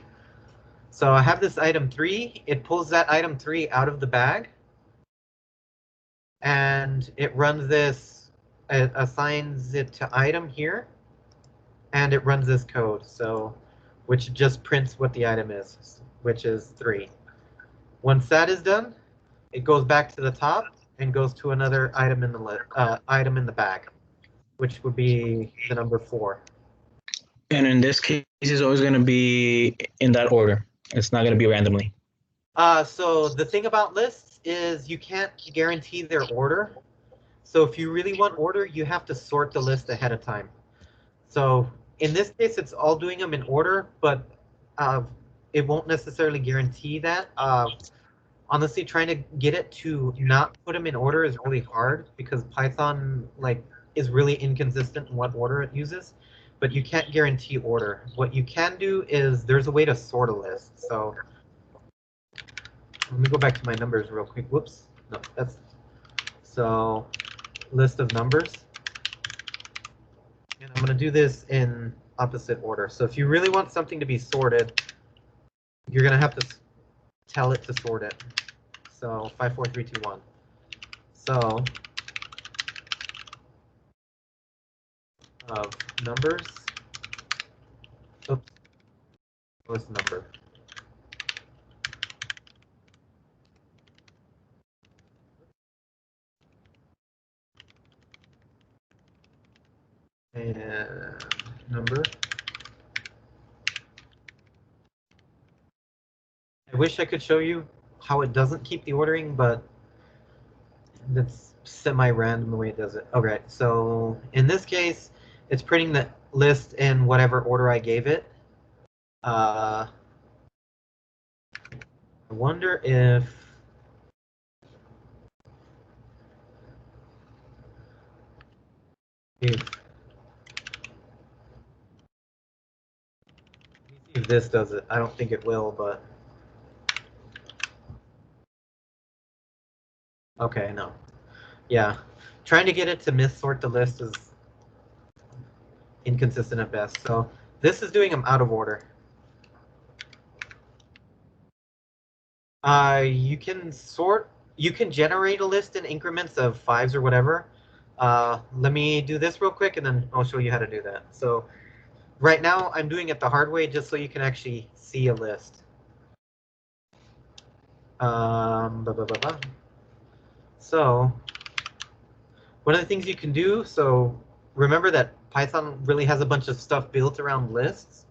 A: So I have this item 3. It pulls that item 3 out of the bag. And it runs this, it assigns it to item here. And it runs this code, so which just prints what the item is, which is 3. Once that is done, it goes back to the top and goes to another item in the bag, which would be the number 4.
C: And in this case, it's always going to be in that order. It's not going to be randomly.
A: So the thing about lists is you can't guarantee their order. So if you really want order, you have to sort the list ahead of time. So in this case, it's all doing them in order, but it won't necessarily guarantee that. Honestly, trying to get it to not put them in order is really hard because Python is really inconsistent in what order it uses, but you can't guarantee order. What you can do is there's a way to sort a list. So let me go back to my numbers real quick. Whoops. No, that's so list of numbers. And I'm going to do this in opposite order. So if you really want something to be sorted, you're going to have to tell it to sort it. So 5, 4, 3, 2, 1. So of numbers. Oops. What's the number? And number. I wish I could show you how it doesn't keep the ordering, but that's semi-random the way it does it. Okay, so in this case, it's printing the list in whatever order I gave it. I wonder if if this does it. I don't think it will, but okay, no. Yeah, trying to get it to missort the list is inconsistent at best. So this is doing them out of order. You can generate a list in increments of 5s or whatever. Let me do this real quick and then I'll show you how to do that. So right now I'm doing it the hard way just so you can actually see a list. So one of the things you can do, so remember that Python really has a bunch of stuff built around lists.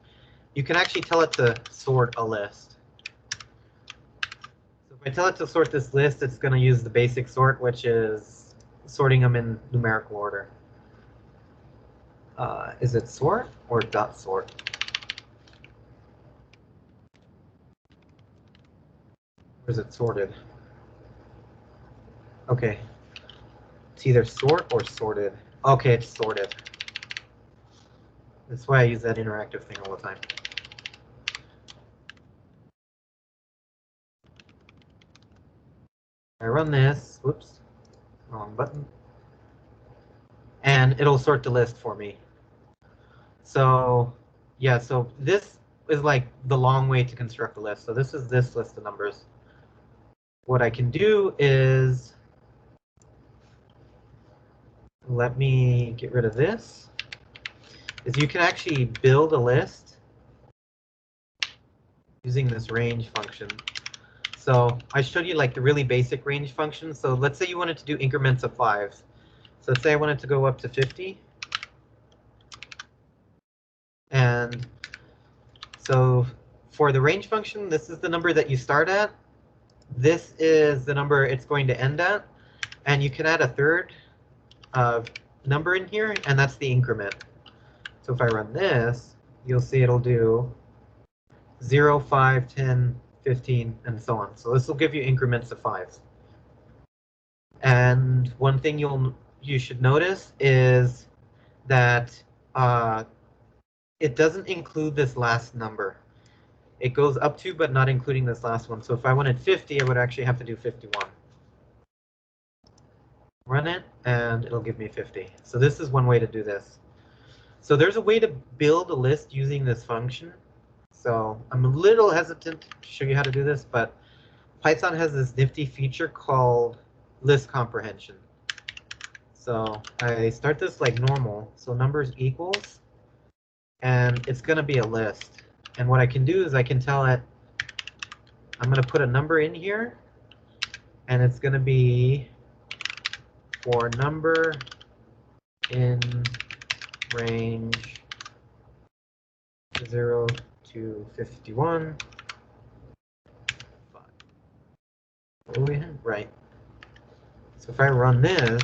A: You can actually tell it to sort a list. So if I tell it to sort this list, it's going to use the basic sort, which is sorting them in numerical order. Is it sort or dot sort? Or is it sorted? Okay. It's either sort or sorted. Okay, it's sorted. That's why I use that interactive thing all the time. I run this, whoops, wrong button, and it'll sort the list for me. So yeah, so this is like the long way to construct a list. So this is this list of numbers. What I can do is, let me get rid of this, is you can actually build a list using this range function. So I showed you like the really basic range function. So let's say you wanted to do increments of 5. So let's say I wanted to go up to 50. And so for the range function, this is the number that you start at. This is the number it's going to end at. And you can add a third number in here, and that's the increment. So if I run this, you'll see it'll do 0, 5, 10, 15, and so on. So this will give you increments of 5. And one thing you should notice is that it doesn't include this last number. It goes up to, but not including this last one. So if I wanted 50, I would actually have to do 51. Run it, and it'll give me 50. So this is one way to do this. So there's a way to build a list using this function. So I'm a little hesitant to show you how to do this, but Python has this nifty feature called list comprehension. So I start this like normal, so numbers equals, and it's going to be a list. And what I can do is I can tell it, I'm going to put a number in here, and it's going to be for number in range 0 to 51. Right. So if I run this,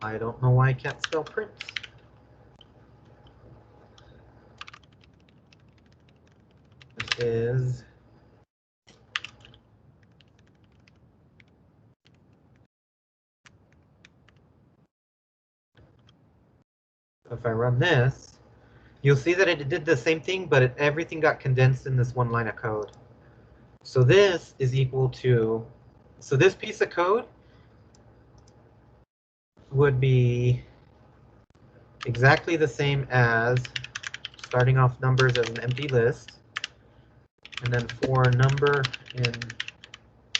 A: I don't know why I can't spell print. This is if I run this, you'll see that it did the same thing, but everything got condensed in this one line of code. So this is equal to, so this piece of code would be exactly the same as starting off numbers as an empty list, and then for number in,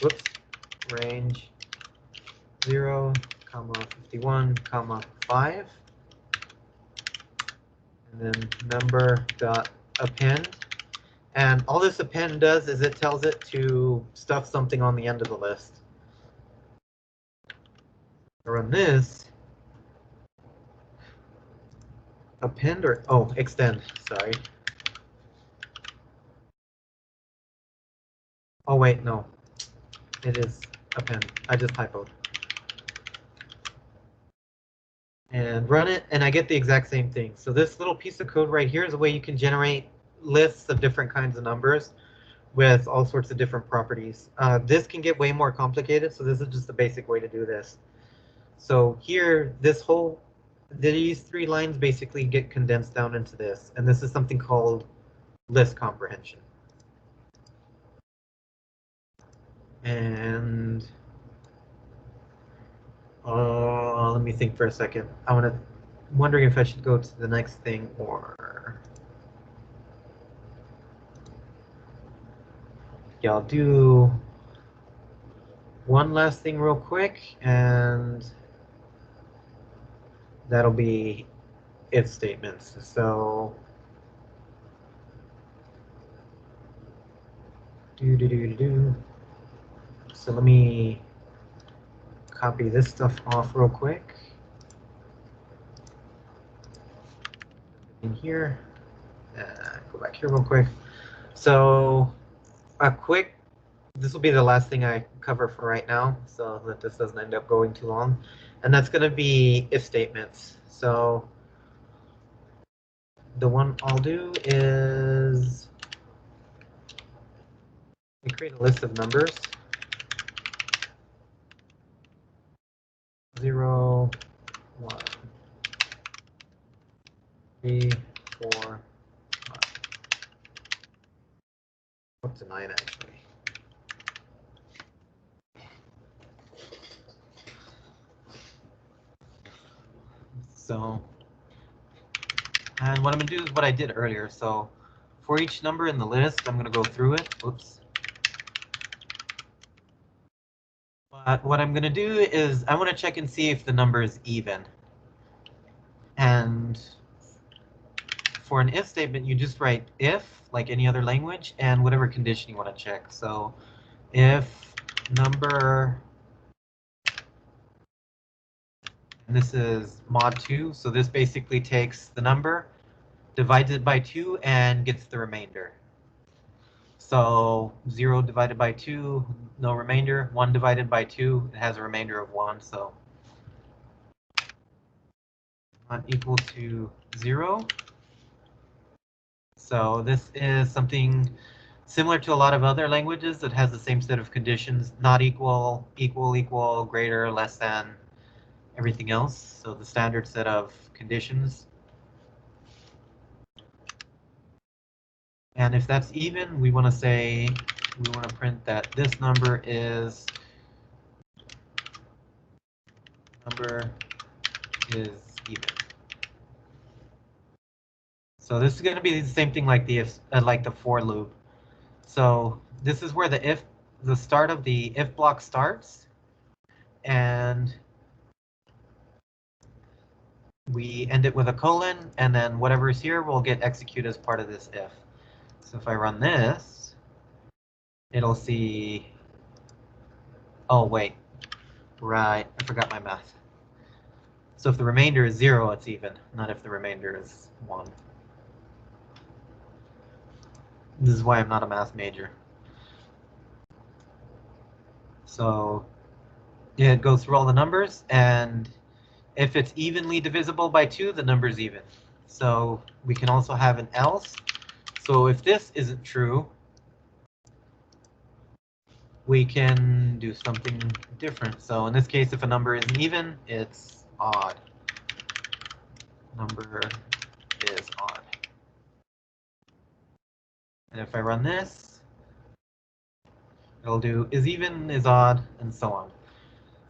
A: whoops, range 0, comma 51, comma 5, and then number dot append. And all this append does is it tells it to stuff something on the end of the list. I run this, append or, oh, extend, sorry. Oh wait, no, it is append, I just typoed. And run it, and I get the exact same thing. So this little piece of code right here is a way you can generate lists of different kinds of numbers with all sorts of different properties. This can get way more complicated, so this is just a basic way to do this. So here, these 3 lines basically get condensed down into this, and this is something called list comprehension. And let me think for a second. I'm wondering if I should go to the next thing or. Yeah, I'll do one last thing real quick, and that'll be if statements. So so let me copy this stuff off real quick in here. Go back here real quick. So this will be the last thing I cover for right now, so that this doesn't end up going too long. And that's going to be if statements. So the one I'll do is we create a list of numbers. 0, 1, 3, 4, 5. Up to 9 actually. So, and what I'm going to do is what I did earlier. So for each number in the list, I'm going to go through it. Oops. But what I'm going to do is I want to check and see if the number is even. And for an if statement, you just write if, like any other language, and whatever condition you want to check. So if number, and this is mod 2, so this basically takes the number, divides it by 2, and gets the remainder. So 0 divided by 2, no remainder. 1 divided by 2, it has a remainder of 1, so not equal to 0. So this is something similar to a lot of other languages that has the same set of conditions: not equal, equal, equal, greater, less than, everything else. So the standard set of conditions. And if that's even, we want to say, we want to print that this number is even. So this is going to be the same thing like the if, like the for loop. So this is where the start of the if block starts, and we end it with a colon, and then whatever is here will get executed as part of this if. So if I run this, it'll see, oh wait, right, I forgot my math. So if the remainder is 0, it's even, not if the remainder is 1. This is why I'm not a math major. So it goes through all the numbers, and if it's evenly divisible by 2, the number is even. So we can also have an else. So if this isn't true, we can do something different. So in this case, if a number isn't even, it's odd. Number is odd. And if I run this, it'll do is even, is odd, and so on.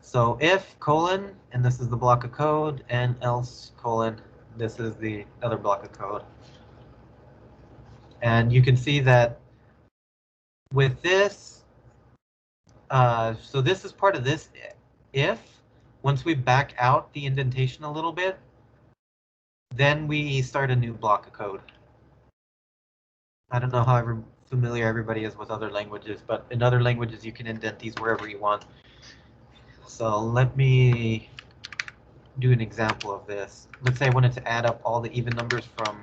A: So if colon, and this is the block of code, and else colon, this is the other block of code. And you can see that with this, so this is part of this if. Once we back out the indentation a little bit, then we start a new block of code. I don't know how familiar everybody is with other languages, but in other languages you can indent these wherever you want. So let me do an example of this. Let's say I wanted to add up all the even numbers from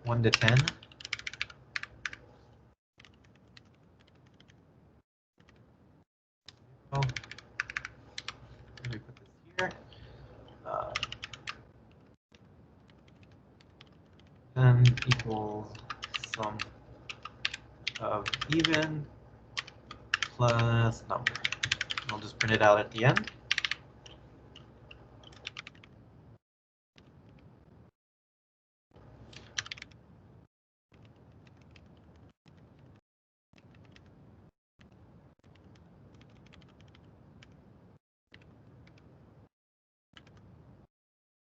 A: 1 to 10. Oh, let me put this here. 10 equals sum of even plus number. I'll just print it out at the end.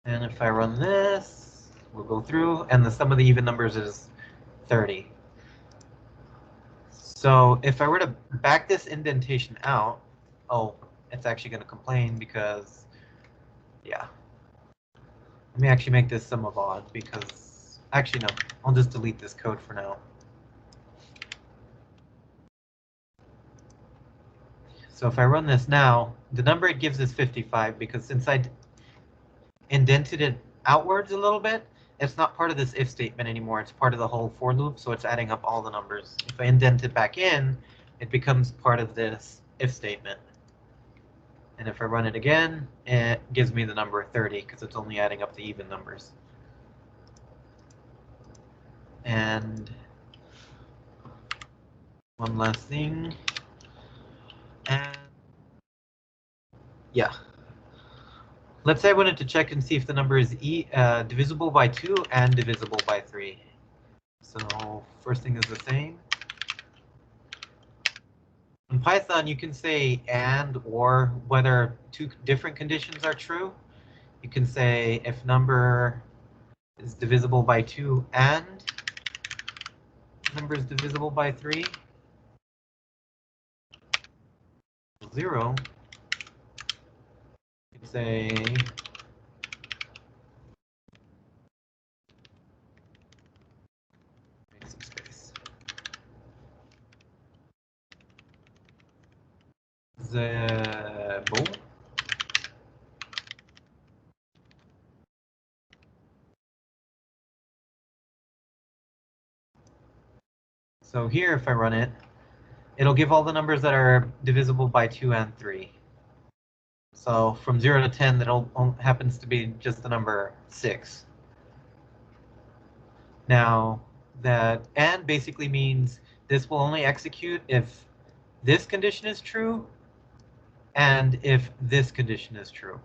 A: And if I run this, we'll go through, and the sum of the even numbers is 30. So if I were to back this indentation out, oh, it's actually going to complain because, yeah. Let me actually make this sum of odd because, actually no, I'll just delete this code for now. So if I run this now, the number it gives is 55 because since I indented it outwards a little bit, it's not part of this if statement anymore. It's part of the whole for loop, so it's adding up all the numbers. If I indent it back in, it becomes part of this if statement. And if I run it again, it gives me the number 30 because it's only adding up the even numbers. And one last thing. And yeah. Let's say I wanted to check and see if the number is divisible by 2 and divisible by 3. So first thing is the same. In Python, you can say and or whether two different conditions are true. you can say if number is divisible by 2 and number is divisible by 3, 0, you can say make some space. Boom. So here, if I run it, it'll give all the numbers that are divisible by 2 and 3. So from 0 to 10, that happens to be just the number 6. Now, that and basically means this will only execute if this condition is true and if this condition is true.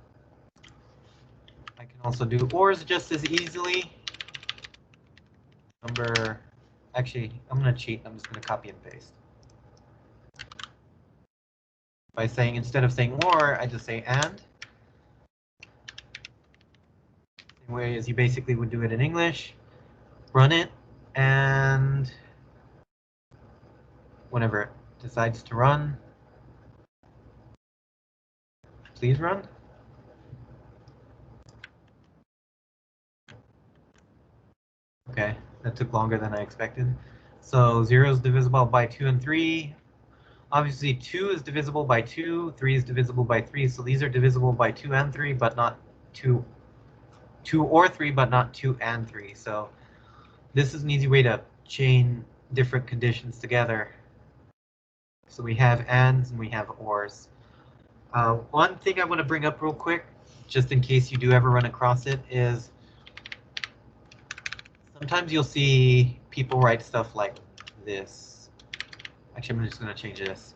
A: I can also do ORs just as easily. Actually, I'm going to cheat. I'm just going to copy and paste. By saying, instead of saying OR, I just say AND. Same way as you basically would do it in English. Run it, and whenever it decides to run, please run. Okay, that took longer than I expected. So 0 is divisible by 2 and 3. Obviously 2 is divisible by 2, 3 is divisible by 3, so these are divisible by 2 and 3, but not 2 or 3, but not 2 and 3. So this is an easy way to chain different conditions together. So we have ANDs and we have ORs. One thing I want to bring up real quick, just in case you do ever run across it, is sometimes you'll see people write stuff like this. Actually, I'm just going to change this.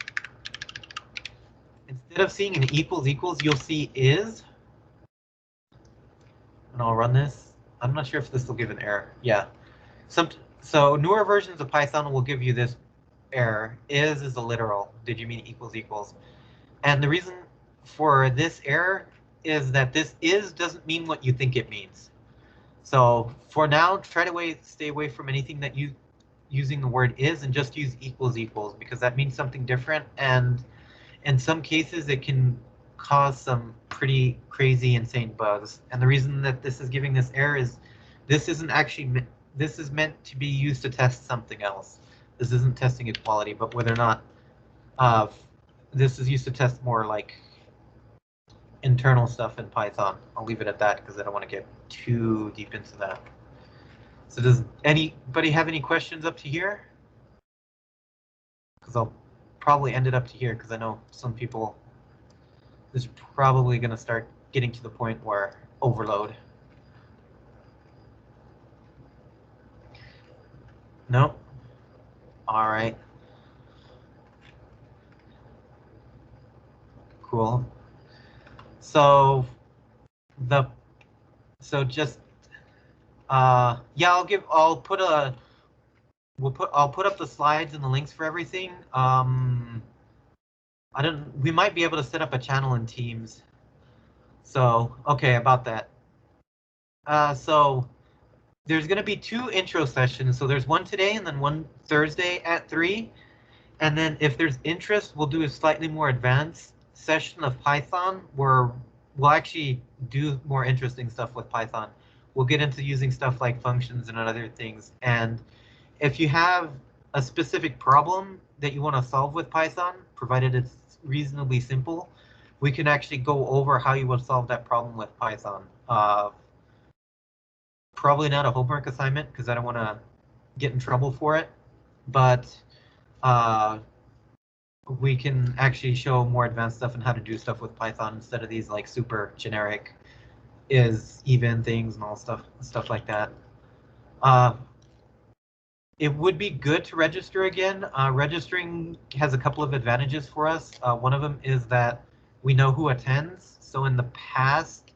A: Instead of seeing an equals equals, you'll see is. And I'll run this. I'm not sure if this will give an error. Yeah. So newer versions of Python will give you this error. Is a literal. Did you mean equals equals? And the reason for this error is that this is doesn't mean what you think it means. So for now, try to stay away from anything that you using the word is and just use equals equals, because that means something different, and in some cases it can cause some pretty crazy insane bugs. And the reason that this is giving this error is this isn't actually this is meant to be used to test something else. This isn't testing equality, but whether or not this is used to test more like internal stuff in Python. I'll leave it at that because I don't want to get too deep into that. So does anybody have any questions up to here? Because I'll probably end it up to here because I know some people, this is probably going to start getting to the point where overload. No? All right. Cool. So just yeah, I'll put up the slides and the links for everything. We might be able to set up a channel in Teams. So okay, about that. So there's going to be 2 intro sessions. So there's one today and then one Thursday at 3. And then if there's interest, we'll do a slightly more advanced session of Python where we'll actually do more interesting stuff with Python. We'll get into using stuff like functions and other things. And if you have a specific problem that you want to solve with Python, provided it's reasonably simple, we can actually go over how you would solve that problem with Python. Probably not a homework assignment because I don't want to get in trouble for it, but we can actually show more advanced stuff and how to do stuff with Python instead of these like super generic is even things and all stuff like that. It would be good to register again. Registering has a couple of advantages for us. One of them is that we know who attends. So in the past,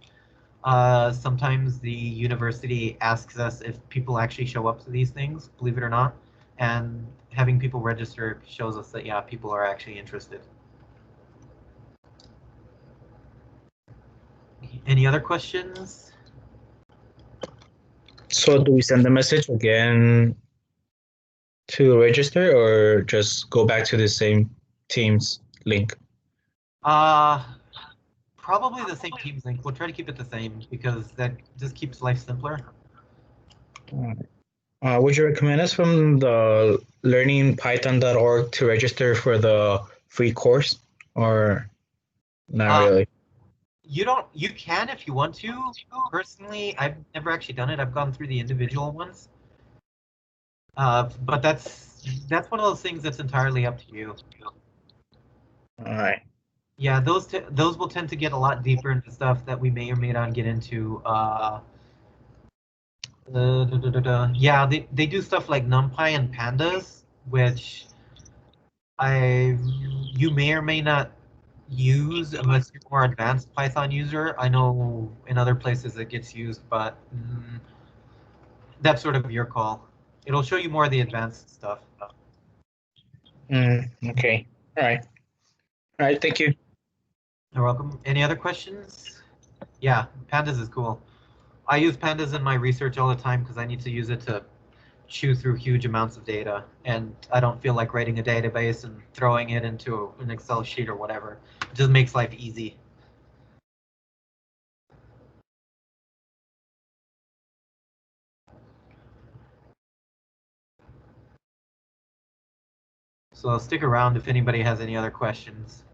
A: sometimes the university asks us if people actually show up to these things, believe it or not. And having people register shows us that, yeah, people are actually interested. Any other questions?
C: So do we send the message again to register or just go back to the same Teams link?
A: Probably the same Teams link. We'll try to keep it the same because that just keeps life simpler.
C: Would you recommend us from the learningpython.org to register for the free course or not really?
A: You can if you want to. Personally, I've never actually done it. I've gone through the individual ones. But that's one of those things that's entirely up to you.
C: All right.
A: Yeah, those will tend to get a lot deeper into stuff that we may or may not get into. Yeah, they do stuff like NumPy and Pandas, which you may or may not use unless you're a more advanced Python user. I know in other places it gets used, but that's sort of your call. It'll show you more of the advanced stuff.
C: Okay. All right. All right. Thank you.
A: You're welcome. Any other questions? Yeah, Pandas is cool. I use Pandas in my research all the time because I need to use it to chew through huge amounts of data, and I don't feel like writing a database and throwing it into an Excel sheet or whatever. It just makes life easy. So stick around if anybody has any other questions.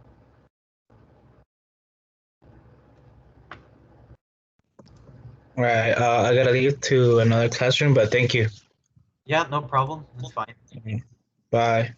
C: All right. I gotta leave to another classroom, but thank you.
A: Yeah, no problem. That's fine.
C: Bye.